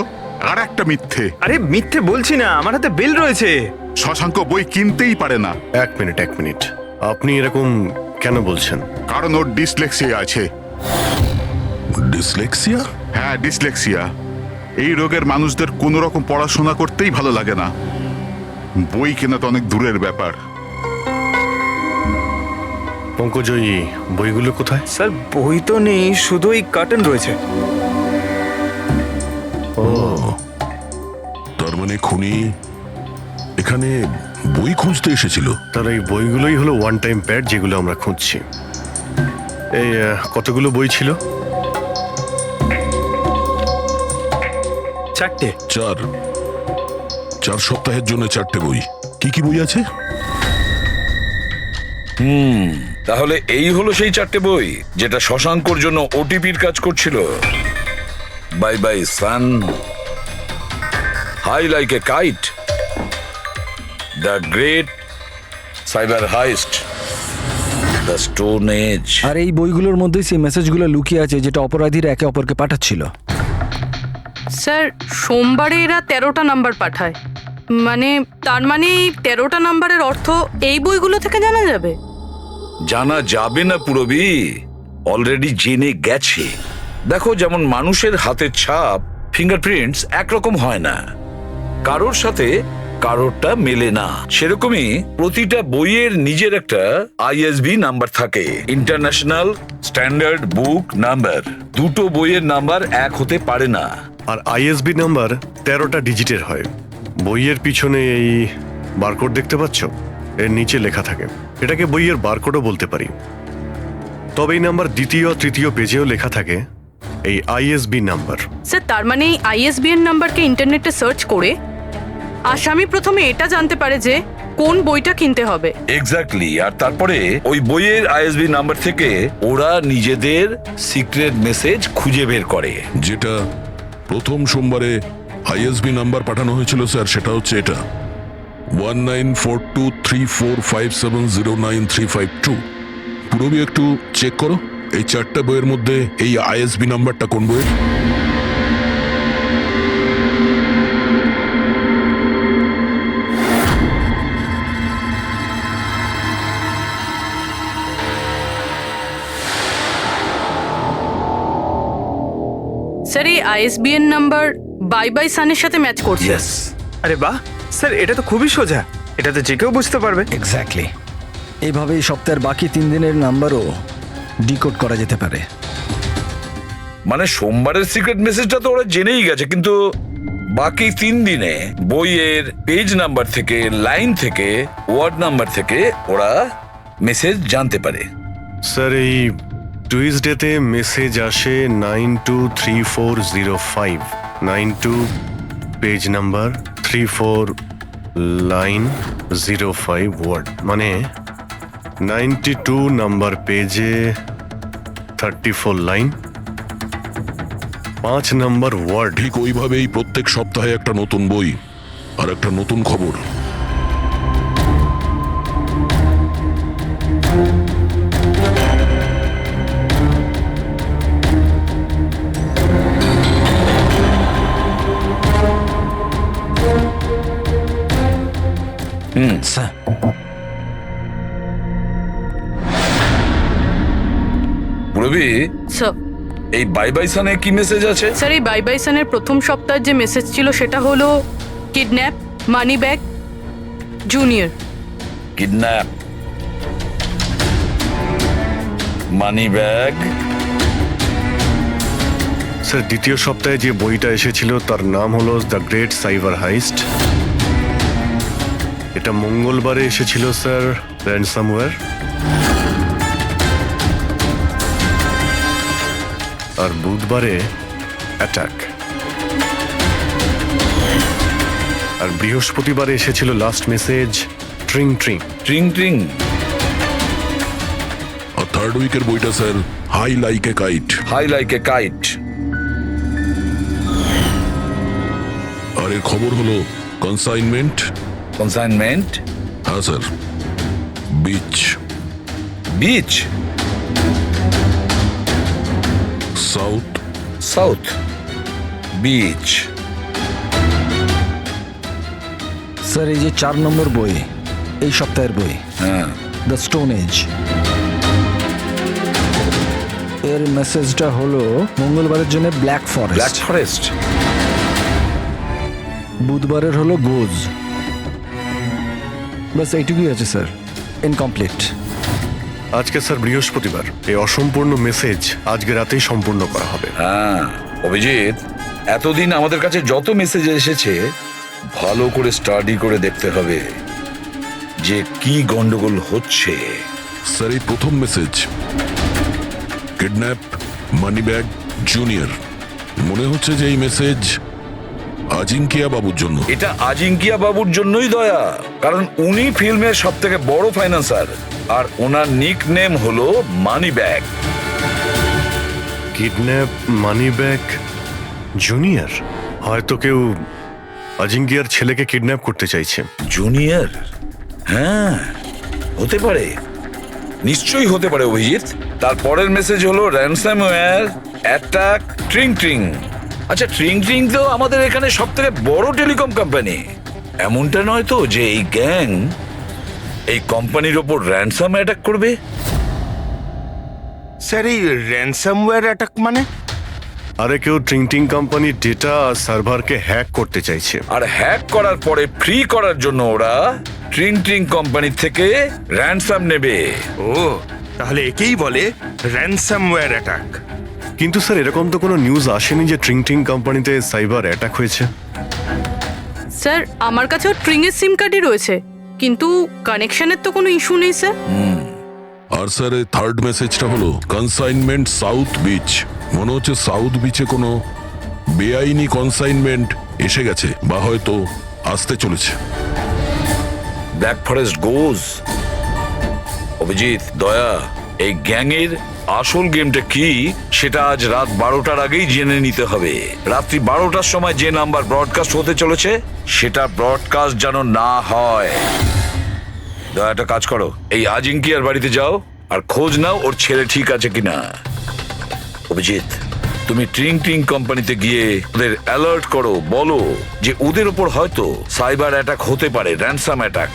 আর একটা মিথ্যে। আরে মিথ্যে বলছি না, আমার হাতে বিল রয়েছে। শশাঙ্ক বই কিনতেই পারে না। এক মিনিট, আপনি এরকম কেন বলছেন? কারণ ওর ডিসলেক্সিয়া আছে। ডিসলেক্সিয়া? হ্যাঁ, ডিসলেক্সিয়া। এই রোগের মানুষদের কোনো রকম পড়াশোনা করতেই ভালো লাগে না। বই কেনা তো অনেক দূরের ব্যাপার। পঙ্কজ, ওই বইগুলো কোথায়? স্যার, বই তো নেই, শুধু এই কার্টন রয়েছে। ও, তার মানে খুনি এখানে বই খুঁজতে এসেছিল। তার এই বইগুলোই হলো ওয়ান টাইম প্যাড, যেগুলো আমরা খুঁজছি। এই কতগুলো বই ছিল? 4টে। 4 সপ্তাহের জন্য 4টে বই। কি কি বই আছে? তাহলে এই হলো সেই 4টে বই যেটা শশাঙ্কর জন্য ওটিপির কাজ করছিল। Bye bye son, high like a kite, the great cyber heist, the stone age. আর এই বইগুলোর মধ্যেই সেই মেসেজগুলো লুকিয়ে আছে যেটা অপরাধীরা একে অপরকে পাঠাচ্ছিল। স্যার, সোমবারে এরা 13টা নাম্বার পাঠায়, মানে তার মানে এই 13টা নাম্বারের অর্থ এই বইগুলো থেকে জানা যাবে? জানা যাবে না পুরবি, অলরেডি জেনে গেছে। দেখো, যেমন মানুষের হাতের ছাপ, ফিঙ্গারপ্রিন্টস একরকম হয় না, কারোর সাথে কারোরটা মেলে না, সেরকমই প্রতিটা বইয়ের নিজের একটা আইএসবি নাম্বার থাকে, ইন্টারন্যাশনাল স্ট্যান্ডার্ড বুক নাম্বার। দুটো বইয়ের নাম্বার এক হতে পারে না। আর আইএসবি নাম্বার 13টা ডিজিটের হয়। বইয়ের পিছনে এই বারকোড দেখতে পাচ্ছ, এর নিচে লেখা থাকে। এটাকে বইয়ের বারকোডও বলতে পারি। তবে এই নাম্বার দ্বিতীয় তৃতীয় পেজেও লেখা থাকে, এই আইএসবি নাম্বার। স্যার, তার মানে এই আইএসবিএন নাম্বারকে ইন্টারনেটে সার্চ করে আসামি প্রথমে এটা জানতে পারে যে কোন বইটা কিনতে হবে। এক্স্যাক্টলি। আর তারপরে ওই বইয়ের আইএসবি নাম্বার থেকে ওরা নিজেদের সিক্রেট মেসেজ খুঁজে বের করে। যেটা প্রথম সোমবারে আইএসবি নাম্বার পাঠানো হয়েছিল স্যার, সেটা হচ্ছে এটা 194234570935 পুরোবি একটু চেক করো এই 4টা বইয়ের মধ্যে এই আইএসবি নাম্বারটা কোন বইয়ের। স্যার, এই আইএসবিএন নাম্বার বাই বাই সানের সাথে ম্যাচ করছে। আরে বাহ স্যার, এটা তো খুবই সোজা, এটা তো যে কেউ বুঝতে পারবে। এক্স্যাক্টলি। এইভাবেই সপ্তাহের বাকি 3 দিনের নাম্বারও ডিকোড করা যেতে পারে। মানে সোমবারের সিক্রেট মেসেজটা তো ওরা জেনেই গেছে, কিন্তু বাকি 3 দিনে বইয়ের পেজ নাম্বার থেকে, লাইন থেকে, ওয়ার্ড নাম্বার থেকে ওরা মেসেজ জানতে পারে। স্যার, এই টুইসডেতে মেসেজ আসে 923405, 92 পেজ নাম্বার, 34 লাইন, 05 ওয়ার্ড, মানে 92 নাম্বার পেজে 34 লাইন, 5 নাম্বার ওয়ার্ড। ঠিক ওইভাবেই প্রত্যেক সপ্তাহে একটা নতুন বই আর একটা নতুন খবর। স্যার, পুরবি, স্যার, এই বাই বাই সানে কি মেসেজ আছে? স্যার এই বাই বাই সানের প্রথম সপ্তাহের যে মেসেজ ছিল সেটা হলো kidnap, money bag, junior. Kidnap, money bag. Sir দ্বিতীয় সপ্তাহে যে বইটা এসেছিল তার নাম হলো দ্য গ্রেট সাইবার হাইস্ট। এটা মঙ্গলবারে এসেছিল স্যার, র্যানসামওয়্যার। আর বুধবারে অ্যাটাক। আর বৃহস্পতিবারে এসেছিল last message tring tring. Tring tring. আর থার্ড উইকের বইটা sir high like a kite. High like a kite. আর এর খবর হলো কনসাইনমেন্ট। কনসাইনমেন্ট? হ্যাঁ sir. Beach. Beach? South. South beach. Sir এই যে 4 নম্বর বই, এই সপ্তাহের বই, হ্যাঁ, দ্য স্টোন এজ, এর মেসেজটা হলো মঙ্গলবারের জন্য ব্ল্যাক ফরেস্ট। Black forest. বুধবারের হলো গোজ। বাস এইটুকুই আছে স্যার, ইনকমপ্লিট। আজকে স্যার বৃহস্পতিবার, এই অসম্পূর্ণ মেসেজ আজকে রাতেই সম্পূর্ণ করা হবে। হ্যাঁ অভিজিৎ, এতদিন আমাদের কাছে যত মেসেজ এসেছে ভালো করে স্টাডি করে দেখতে হবে যে কি গন্ডগোল হচ্ছে। স্যার এই প্রথম message kidnap, money bag, junior, মনে হচ্ছে যে এই মেসেজ আজিঙ্কিয়া বাবুর জন্য। এটা আজিঙ্কিয়া বাবুর জন্যই দয়া, কারণ উনি ফিল্মের সব থেকে বড় ফাইন্যান্সার আর ওনার নিক নেম হলো money bag. Kidnap, money bag, junior. হয়তো কেউ আজিঙ্কিয়ার ছেলেকে কিডন্যাপ করতে চাইছে। জুনিয়র? হ্যাঁ হতে পারে, নিশ্চয়ই হতে পারে অভিজিৎ। তারপরের মেসেজ হলো র্যানসামওয়্যার, অ্যাটাক, ট্রিং ট্রিং। আচ্ছা ট্রিং ট্রিং তো আমাদের এখানে সব থেকে বড় টেলিকম কোম্পানি। এমনটা নয় তো যে এই গ্যাং এই কোম্পানির ওপর র্যানসাম অ্যাটাক করবে? স্যার এই র্যানসামওয়্যার অ্যাটাক মানে? আরে কেউ ট্রিং ট্রিং কোম্পানির ডেটা আর সার্ভারকে হ্যাক করতে চাইছে। আর হ্যাক করার পরে ফ্রি করার জন্য ওরা ট্রিং ট্রিং কোম্পানি থেকে র্যানসাম নেবে। ও তাহলে একেই বলে র্যানসামওয়্যার অ্যাটাক। কিন্তু স্যার এরকম তো কোনো নিউজ আসেনি যে ট্রিং ট্রিং কোম্পানিতে সাইবার অ্যাটাক হয়েছে। স্যার আমার কাছেও ট্রিংয়ের সিম কার্ডই রয়েছে, কিন্তু কানেকশনের তো কোনো ইস্যু নেই স্যার। আর স্যার এই থার্ড মেসেজটা হলো কনসাইনমেন্ট সাউথ বিচ। মনে হচ্ছে সাউথ বিচে কোনো বেআইনি কনসাইনমেন্ট এসে গেছে বা হয়তো আসতে চলেছে। ব্ল্যাক ফরেস্ট গোজ। অভিজিৎ, দয়া, এই গ্যাংয়ের আসল গেমটা কি সেটা আজ রাত 12টার আগেই জেনে নিতে হবে। রাত্রি 12টার সময় যে নাম্বার ব্রডকাস্ট হতে চলেছে সেটা ব্রডকাস্ট যেন না হয়। দয়া একটা কাজ করো, এই আজিঙ্কিয়ার বাড়িতে যাও আর খোঁজ নাও ওর ছেলে ঠিক আছে কিনা। অভিজিৎ, তুমি ট্রিং ট্রিং কোম্পানিতে গিয়ে ওদের অ্যালার্ট করো, বলো যে ওদের ওপর হয়তো সাইবার অ্যাটাক হতে পারে, র্যানসাম অ্যাটাক।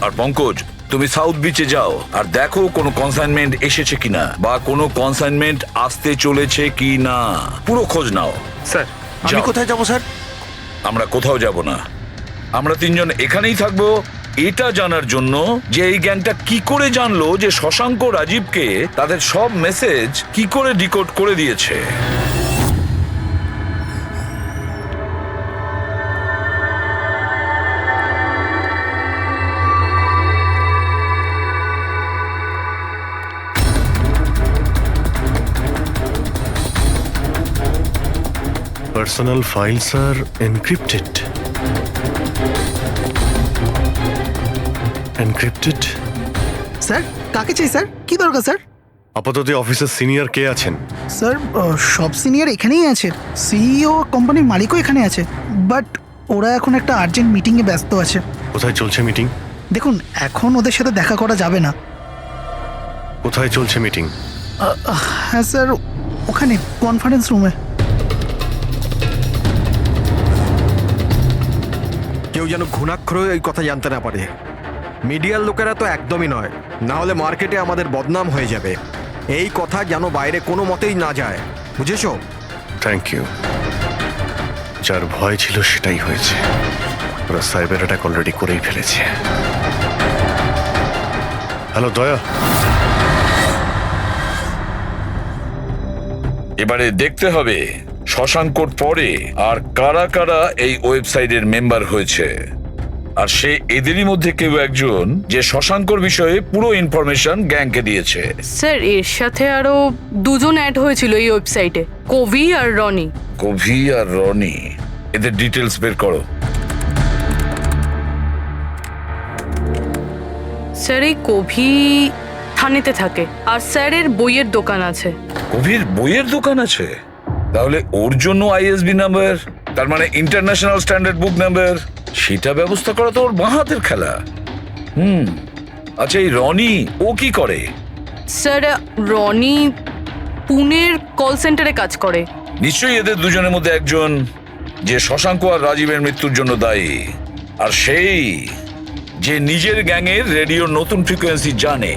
আর পঙ্কজ, তুমি সাউথ বিচে যাও আর দেখো কোনো কনসাইনমেন্ট এসেছে কিনা বা কোনো কনসাইনমেন্ট আসতে চলেছে কিনা, পুরো খোঁজ নাও। স্যার আমি কোথায় যাব স্যার? আমরা কোথাও যাব না, আমরা তিনজন এখানেই থাকবো এটা জানার জন্য যে এই গ্যাংটা কি করে জানলো যে শশাঙ্ক রাজীবকে তাদের সব মেসেজ কি করে ডিকোড করে দিয়েছে। Personal files are encrypted. Encrypted? Sir কাকে চাই স্যার? কি দরকার স্যার? আপাতত অফিসের সিনিয়র কে আছেন? স্যার সব সিনিয়র এখানেই আছে, সিইও কোম্পানির মালিকও এখানে আছে, বাট ওরা এখন একটা আর্জেন্ট মিটিংয়ে ব্যস্ত আছে। কোথায় চলছে মিটিং? দেখুন এখন ওদের সাথে দেখা করা যাবে না। কোথায় চলছে মিটিং? হ্যাঁ স্যার, ওখানে কনফারেন্স রুমে। কেউ যেন ঘুণাক্ষরেও এই কথা জানতে না পারে। মিডিয়ার লোকেরা তো একদমই নয়, না হলে মার্কেটে আমাদের বদনাম হয়ে যাবে। এই কথা যেন বাইরে কোনো মতেই না যায়। বুঝেছো? Thank you. যার ভয় ছিল সেটাই হয়েছে। ওরা সাইবার অ্যাটাক অলরেডি করেই ফেলেছে। হ্যালো দয়া, এবারে দেখতে হবে শশাঙ্কর পরে আর কারা কারা এই ওয়েবসাইটের মেম্বার হয়েছে, আর সে এদেরই মধ্যে কেউ একজন যে শশাঙ্কর বিষয়ে পুরো ইনফরমেশন গ্যাংকে দিয়েছে। স্যার এর সাথে আরো দুজন অ্যাড হয়েছিল এই ওয়েবসাইটে, কবি আর রনি। কভি আর রনি, এদের ডিটেলস বের করো। স্যার এই কবি থানেতে থাকে, আর স্যারের বইয়ের দোকান আছে। কবির বইয়ের দোকান আছে? তাহলে ওর জন্য আইএসবি নাম্বার, তার মানে ইন্টারন্যাশনাল স্ট্যান্ডার্ড বুক নাম্বার, সেটা ব্যবস্থা করা তো ওর বাঁ হাতের খেলা। আচ্ছা, এই রনি ও কি করে? স্যার রনি পুনের কল সেন্টারে কাজ করে। নিশ্চয়ই এদের দুজনের মধ্যে একজন যে শশাঙ্ক আর রাজীবের মৃত্যুর জন্য দায়ী, আর সেই যে নিজের গ্যাংয়ের রেডিওর নতুন ফ্রিকোয়েন্সি জানে।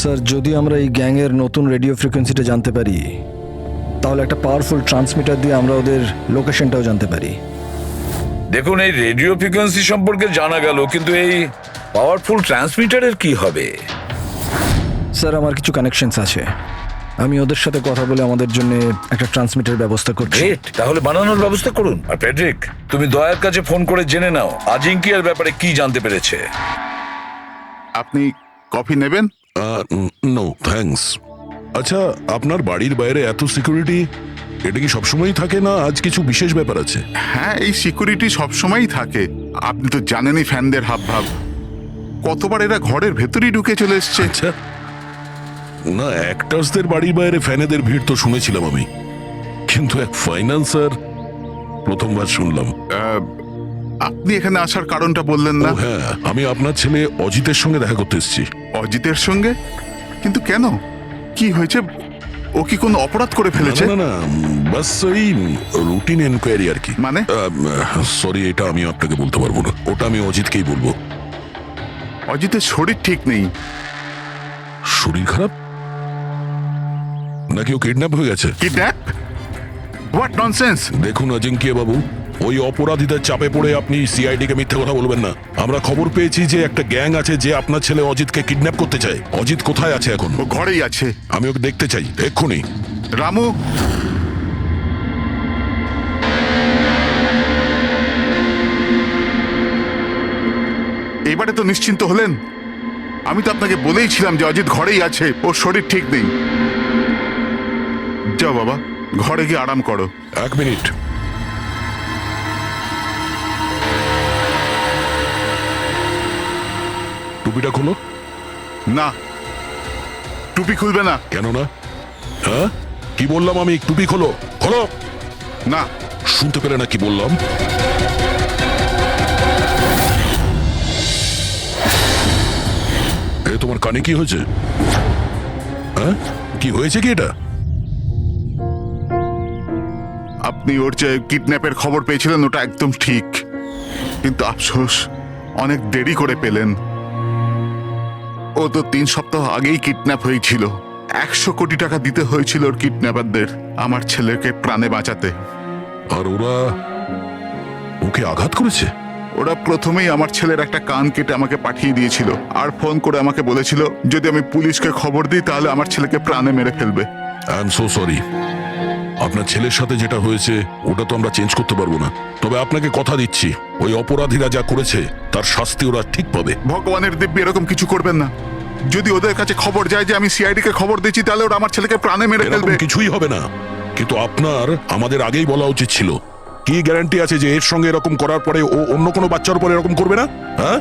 স্যার, যদি আমরা এই গ্যাংয়ের নতুন রেডিও ফ্রিকোয়েন্সিটা জানতে পারি, তাহলে একটা পাওয়ারফুল ট্রান্সমিটার দিয়ে আমরা ওদের লোকেশনটাও জানতে পারি। দেখুন, এই রেডিও ফ্রিকোয়েন্সি সম্পর্কে জানা গেল, কিন্তু এই পাওয়ারফুল ট্রান্সমিটারের কি হবে? স্যার, আমার কিছু কানেকশনস আছে, আমি ওদের সাথে কথা বলে আমাদের জন্য একটা ট্রান্সমিটার ব্যবস্থা করছি। গ্রেট, তাহলে বানানোর ব্যবস্থা করুন। আর প্যাড্রিক, তুমি দয়ার কাছে ফোন করে জেনে নাও আজিঙ্কিয়ার ব্যাপারে কি জানতে পেরেছে। আপনি কফি নেবেন? No thanks. আচ্ছা, আপনার বাড়ির বাইরে এত সিকিউরিটি, এটা কি সবসময়ই থাকে না আজ কিছু বিশেষ ব্যাপার আছে? হ্যাঁ, এই সিকিউরিটি সবসময়ই থাকে। আপনি তো জানেনই ফ্যানদের হাবভাব। কতবার এরা ঘরের ভেতরেই ঢুকে চলে এসছে। আচ্ছা, না অ্যাক্টার্সদের বাড়ির বাইরে ফ্যানেদের ভিড় তো শুনেছিলাম আমি, কিন্তু এক ফাইন্যান্সার প্রথমবার শুনলাম। আপনি এখানে আসার কারণটা বললেন না? হ্যাঁ, আমি আপনার ছেলে অজিতের সঙ্গে দেখা করতে এসেছি। অজিতের সঙ্গে? কিন্তু কেন, কি হয়েছে? ও কি কোনো অপরাধ করে ফেলেছে? না না, বাস ওই রুটিন এনকোয়ারি আর কি। মানে? সরি, এটা আমি আপনাকে বলতে পারবো না, ওটা আমি অজিতকেই বলবো। অজিতের শরীর ঠিক নেই। শরীর খারাপ? নাকি ও কিডন্যাপ হয়ে গেছে? কিডন্যাপ? What nonsense! দেখুন অজিঙ্কিয়া বাবু, ওই অপরাধীদের চাপে পড়ে আপনি সিআইডি কে মিথ্যে কথা বলবেন না। আমরা খবর পেয়েছি যে একটা গ্যাং আছে যে আপনার ছেলে অজিতকে কিডন্যাপ করতে চায়। অজিত কোথায় আছে এখন? ও ঘরেই আছে। আমি ওকে দেখতে চাই এক্ষুনি। রামু, এবারে তো নিশ্চিন্ত হলেন? আমি তো আপনাকে বলেইছিলাম যে অজিত ঘরেই আছে, ওর শরীর ঠিক নেই। যাও বাবা, ঘরে গিয়ে আরাম করো। এক মিনিট। টুপিটা খোলো। না, টুপি খুলবে না। কেন না? হ্যাঁ, কি বললাম আমি? টুপি খোলো। খোলো না। শুনতে পেলে না কি বললাম? এ তোমার কানে কি হয়েছে? হ্যাঁ, কি হয়েছে কি এটা? আপনি ওর যে কিডন্যাপের খবর পেয়েছিলেন ওটা একদম ঠিক, কিন্তু আফসোস অনেক দেরি করে পেলেন। ও তো 3 সপ্তাহ আগেই কিডন্যাপ হয়েছিল। 100 কোটি টাকা দিতে হয়েছিল ওর কিডন্যাপারদের আমার ছেলেকে প্রাণে বাঁচাতে। আর ওরা ওকে আঘাত করেছে? ওরা প্রথমেই আমার ছেলের একটা কান কেটে আমাকে পাঠিয়ে দিয়েছিল, আর ফোন করে আমাকে বলেছিল যদি আমি পুলিশকে খবর দিই তাহলে আমার ছেলেকে প্রাণে মেরে ফেলবে। I am so sorry. আপনার ছেলের সাথে যেটা হয়েছে ওটা তো আমরা চেঞ্জ করতে পারবো না, তবে আপনাকে কথা দিচ্ছি ওই অপরাধীরা যা করেছে তার শাস্তি ওরা ঠিক পাবে। ভগবানের দিব্যি এরকম কিছু করবেন না। যদি ওদের কাছে খবর যায় যে আমি সিআইডি কে খবর দিচ্ছি তাহলে ওরা আমার ছেলেকে প্রাণে মেরে ফেলবে। কিছুই হবে না, কিন্তু আপনার আমাদের আগেই বলা উচিত ছিল। কি গ্যারান্টি আছে যে এর সঙ্গে এরকম করার পরে ও অন্য কোনো বাচ্চার উপর এরকম করবে না? হ্যাঁ,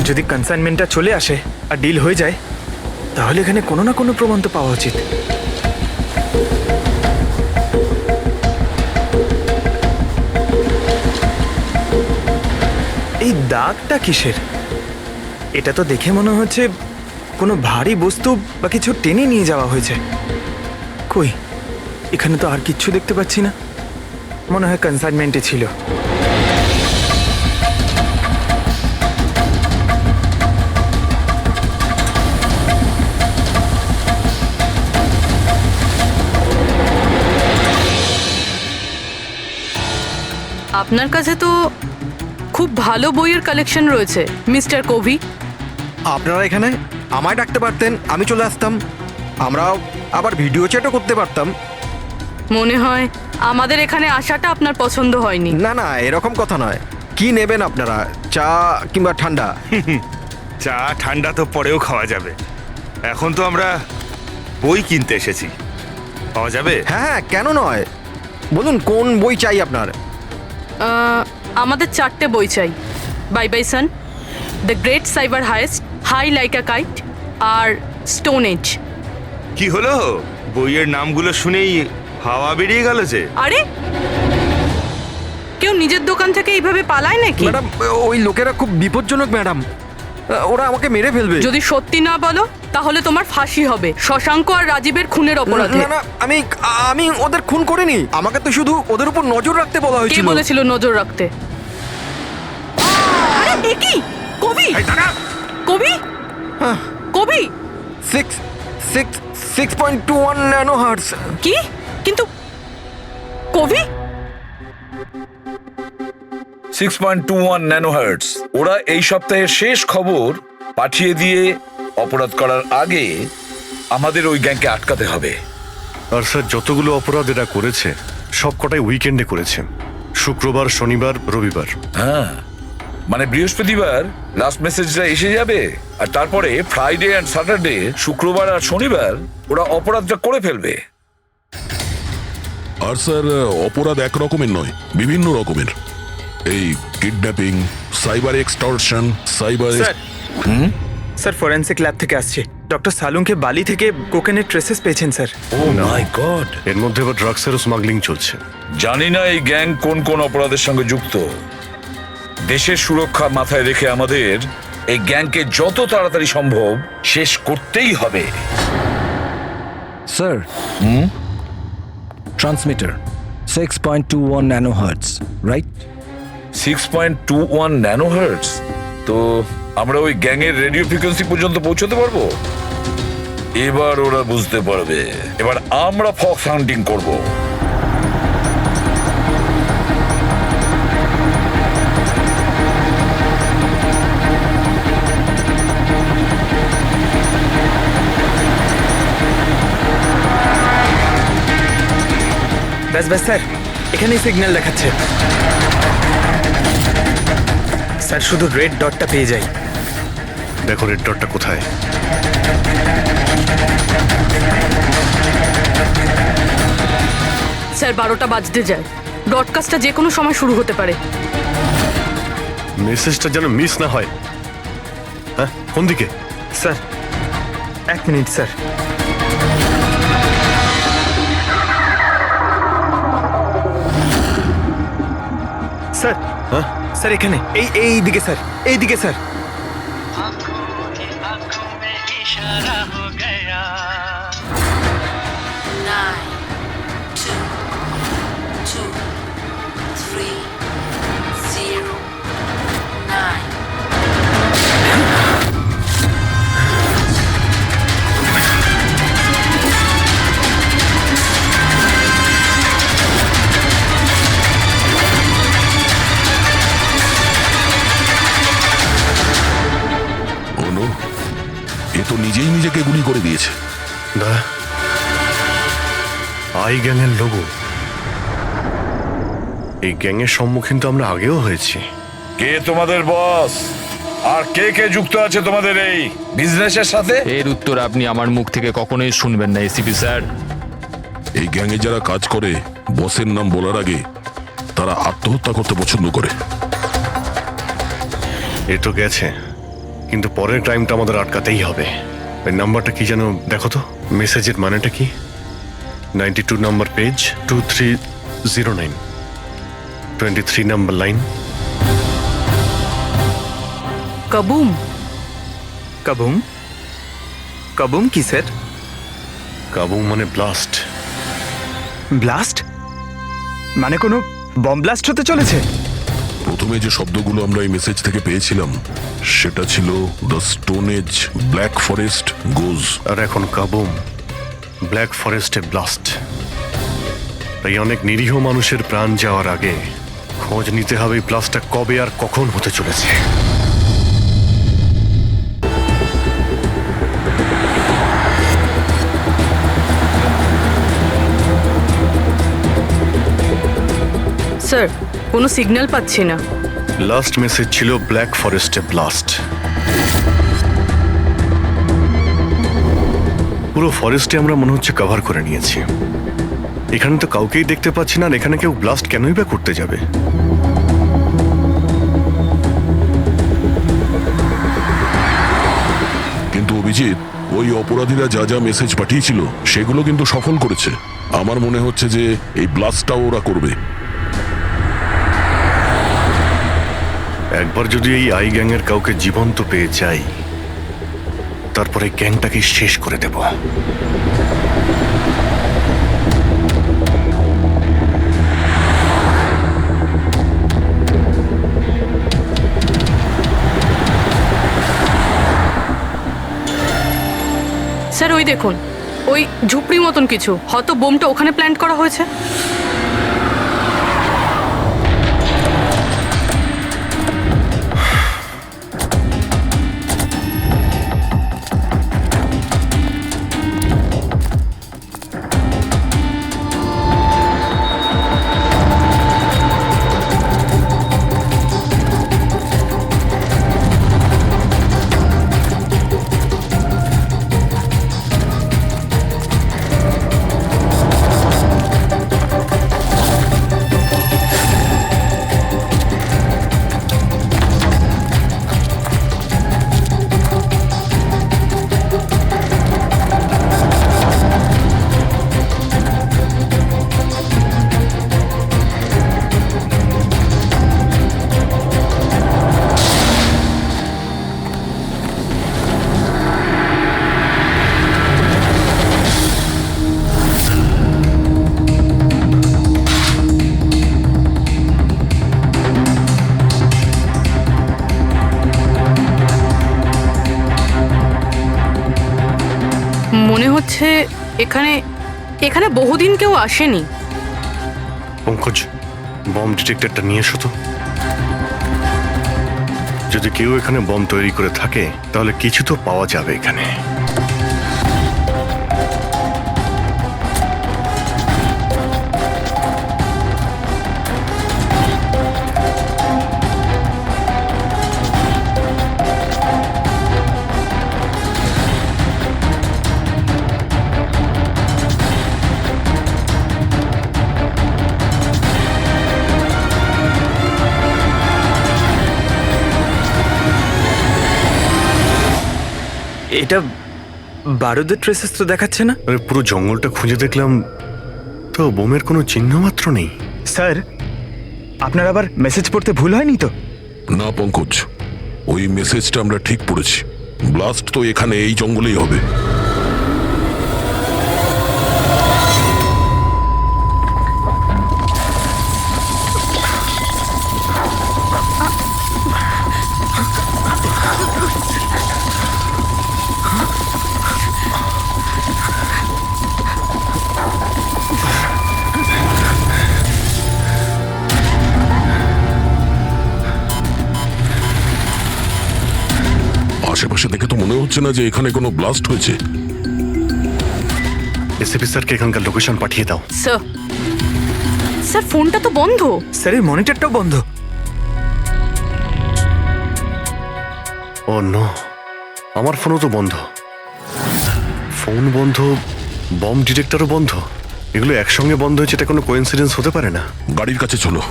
যদি কনসাইনমেন্টটা চলে আসে আর ডিল হয়ে যায়, তাহলে এখানে কোনো না কোনো প্রমাণ তো পাওয়া উচিত। দাগটা কিসের? এটা তো দেখে মনে হচ্ছে কোনো ভারী বস্তু বা কিছু টেনে নিয়ে যাওয়া হয়েছে। কই, এখানে তো আর কিচ্ছু দেখতে পাচ্ছি না। মনে হয় কনসাইনমেন্টে ছিল। আপনার কাছে তো খুব ভালো বইয়ের কালেকশন রয়েছে মিস্টার কোভি। আপনারা এখানে আমায় ডাকতে পারতেন, আমি চলে আসতাম। আমরাও আবার ভিডিও চ্যাটও করতে পারতাম। মনে হয় আমাদের এখানে আসাটা আপনার পছন্দ হয়নি। না না, এরকম কথা নয়। কি নেবেন আপনারা, চা কিংবা ঠান্ডা? চা ঠান্ডা তো পরেও খাওয়া যাবে, এখন তো আমরা বই কিনতে এসেছি। পাওয়া যাবে? হ্যাঁ হ্যাঁ, কেন নয়, বলুন কোন বই চাই আপনার? আমাদের 4টে বই চাই। Bye bye sun, the great cyber heist, high like a kite আর স্টোন এজ। কি হলো, বইয়ের নামগুলো শুনেই হাওয়া বেরিয়ে গেল যে। আরে কেউ নিজের দোকান থেকে এইভাবে পালায় নাকি? ম্যাডাম, ওই লোকেরা খুব বিপজ্জনক ম্যাডাম, ওরা আমাকে মেরে ফেলবে। যদি সত্যি না বলো তাহলে তোমার ফাঁসি হবে শশাঙ্ক আর রাজীবের খুনের অপরাধে। না না, আমি ওদের খুন করিনি, আমাকে তো শুধু ওদের উপর নজর রাখতে বলা কে হয়েছিল। বলেছিল নজর রাখতে? আরে এ কি? কবি, কবি, কবি 6.21 ন্যানো হার্টজ। কি? কিন্তু কবি 6.21 ন্যানোহার্টজ। ওরা এই সপ্তাহের শেষ খবর পাঠিয়ে দিয়ে অপরাধ করার আগে আমাদের ওই গ্যাংকে আটকাতে হবে। আর স্যার, যতগুলো অপরাধ এরা করেছে সব কটাই উইকেন্ডে করেছে, শুক্রবার, শনিবার, রবিবার। হ্যাঁ, মানে বৃহস্পতিবার লাস্ট মেসেজটা এসে যাবে, আর তারপরে ফ্রাইডে অ্যান্ড স্যাটারডে, শুক্রবার আর শনিবার ওরা অপরাধটা করে ফেলবে। আর স্যার, অপরাধ এক রকমের নয়, বিভিন্ন রকমের। এই kidnapping, cyber extortion, cyber. Sir, forensic lab থেকে আসছে। ডক্টর সালুংকে বালি থেকে কোকেনের ট্রেসেস পেয়েছেন স্যার। O my god! এর মধ্যে আবার ড্রাগসেরও স্মাগলিং চলছে। জানি না এই গ্যাং কোন কোন অপরাধের সঙ্গে যুক্ত। দেশের সুরক্ষা মাথায় রেখে আমাদের এই গ্যাংকে যত তাড়াতাড়ি সম্ভব শেষ করতেই হবে। Sir, transmitter 6.21 nano hertz, right? 6.21 ন্যানোহার্টজ। তো আমরা ওই গ্যাংয়ের রেডিও ফ্রিকোয়েন্সি পর্যন্ত পৌঁছতে পারবো? এবার ওরা বুঝতে পারবে, এবার আমরা ফক্স হান্টিং করব। ব্যাস ব্যাস স্যার, এখানেই সিগন্যাল দেখাচ্ছে। স্যার, শুধু রেড ডটটা পেয়ে যাই। দেখো রেড ডটটা কোথায়। স্যার 12টা বাজতে যায়, ব্রডকাস্টটা যে কোনো সময় শুরু হতে পারে। মেসেজটা যেন মিস না হয়। হ্যাঁ, কোন দিকে? Sir 1 minute sir. Sir, sir এখানে, এই দিকে স্যার, এই দিকে স্যার। इशारा हो गया 9 2 2 3 0 9 এ তো নিজেই নিজেকে গুলি করে দিয়েছে। না, আই গ্যাংয়ের লোগো। এই গ্যাংয়ের সম্মুখীন তো আমরা আগেও হয়েছি। কে তোমাদের বস, আর কে কে যুক্ত আছে তোমাদের এই বিজনেসের সাথে? এর উত্তর আপনি আমার মুখ থেকে কখনোই শুনবেন না এসিপি স্যার। এই গ্যাংয়ে যারা কাজ করে, বসের নাম বলার আগে তারা আত্মহত্যা করতে পছন্দ করে। এ তো গেছে, কিন্তু পরের টাইমটা আমাদের আটকাতেই হবে। ওই নাম্বারটা কি যেন দেখো তো, মেসেজের মানেটা কি? 92 নাম্বার পেজ, 2309, 23 নাম্বার লাইন। কাবুম। কাবুম? কাবুম কি স্যার? কাবুম মানে ব্লাস্ট। ব্লাস্ট? মানে কোনো বম ব্লাস্ট হতে চলেছে? প্রথমে যে শব্দগুলো আমরা এই মেসেজ থেকে পেয়েছিলাম সেটা ছিল the stone age black forest goes. আর এখন কাবুম ব্ল্যাক ফরেস্টে ব্লাস্ট। তাই অনেক নিরীহ মানুষের প্রাণ যাওয়ার আগে খোঁজ নিতে হবে এই ব্লাস্টটা কবে আর কখন হতে চলেছে। স্যার, কোনো সিগন্যাল পাচ্ছি না। লাস্ট মেসেজ ছিল ব্ল্যাক ফরেস্টে ব্লাস্ট। পুরো ফরেস্টে আমরা মনে হচ্ছে কভার করে নিয়েছি। এখানে তো কাউকেই দেখতে পাচ্ছি না, আর এখানে কেউ ব্লাস্ট কেনই বা করতে যাবে? কিন্তু অভিজিৎ, ওই অপরাধীরা যা যা মেসেজ পাঠিয়েছিল সেগুলো কিন্তু সফল করেছে। আমার মনে হচ্ছে যে এই ব্লাস্টটাও ওরা করবে। একবার যদি এই আই গ্যাংয়ের কাউকে জীবন্ত পেয়ে যাই, তারপরে গ্যাংটাকে শেষ করে দেব। স্যার, ওই দেখুন, ওই ঝুপড়ি মতন কিছু, হয়তো বোমটা ওখানে প্ল্যান্ট করা হয়েছে। মনে হচ্ছে এখানে এখানে বহুদিন কেউ আসেনি। পঙ্কজ, বম ডিটেক্টরটা নিয়ে এসো তো। যদি কেউ এখানে বম তৈরি করে থাকে তাহলে কিছু তো পাওয়া যাবে এখানে। এটা বারুদের ট্রেসেস তো দেখাচ্ছে না। আরে পুরো জঙ্গলটা খুঁজে দেখলাম, তো বোমের কোনো চিহ্ন মাত্র নেই। স্যার, আপনার আবার মেসেজ পড়তে ভুল হয়নি তো? না পঙ্কজ, ওই মেসেজটা আমরা ঠিক পড়েছি। ব্লাস্ট তো এখানে এই জঙ্গলেই হবে। আশেপাশে দেখে তো মনে হচ্ছে না যে এখানে কোনো ব্লাস্ট হয়েছে। এসপি স্যারকে এখানকার লোকেশন পাঠিয়ে দাও। স্যার, স্যার ফোনটা তো বন্ধ। স্যারের মনিটরটাও বন্ধ। ও নো, আমার ফোনও তো বন্ধ। ফোন বন্ধ, বম ডিটেক্টরও বন্ধ। এগুলো একসঙ্গে বন্ধ হয়েছে, এটা কোনো কোইন্সিডেন্স হতে পারে না। গাড়ির কাছে চলো।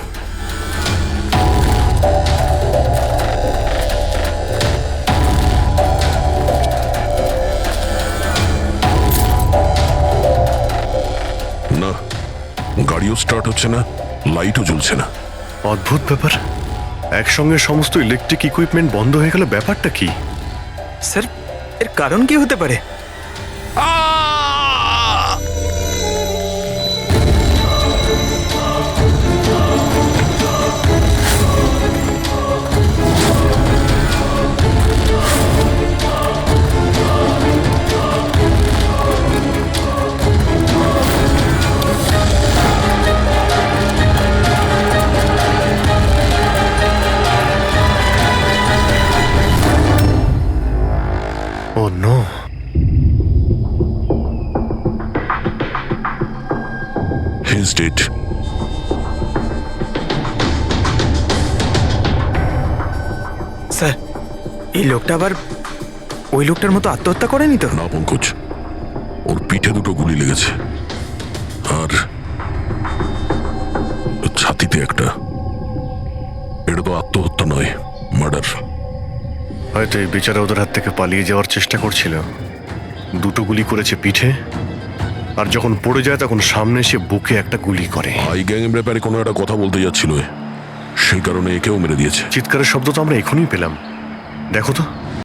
না, গাড়িও স্টার্ট হচ্ছে না, লাইটও জ্বলছে না। অদ্ভুত ব্যাপার। একসঙ্গে সমস্ত ইলেকট্রিক ইকুইপমেন্ট বন্ধ হয়ে গেল, ব্যাপারটা কি? স্যার এর কারণ কি হতে পারে? Oh no. He's dead. Sir এই লোকটা আবার ওই লোকটার মতো আত্মহত্যা করেনি তো? না পঙ্কজ, ওর পিঠে দুটো গুলি লেগেছে আর ছাতিতে একটা। এটা তো আত্মহত্যা নয়, মার্ডার। হয়তো এই বেচারা ওদের হাত থেকে পালিয়ে যাওয়ার চেষ্টা করছিল। দুটো গুলি করেছে পিঠে, আর যখন পড়ে যায় তখন সামনে এসে বুকে একটা গুলি করে। হাই গ্যাং এর ব্যাপারে কোনো একটা কথা বলতে যাচ্ছিল, সেই কারণে একেও মেরে দিয়েছে। চিৎকারের শব্দ তো আমরা এখনই পেলাম। দেখো তো।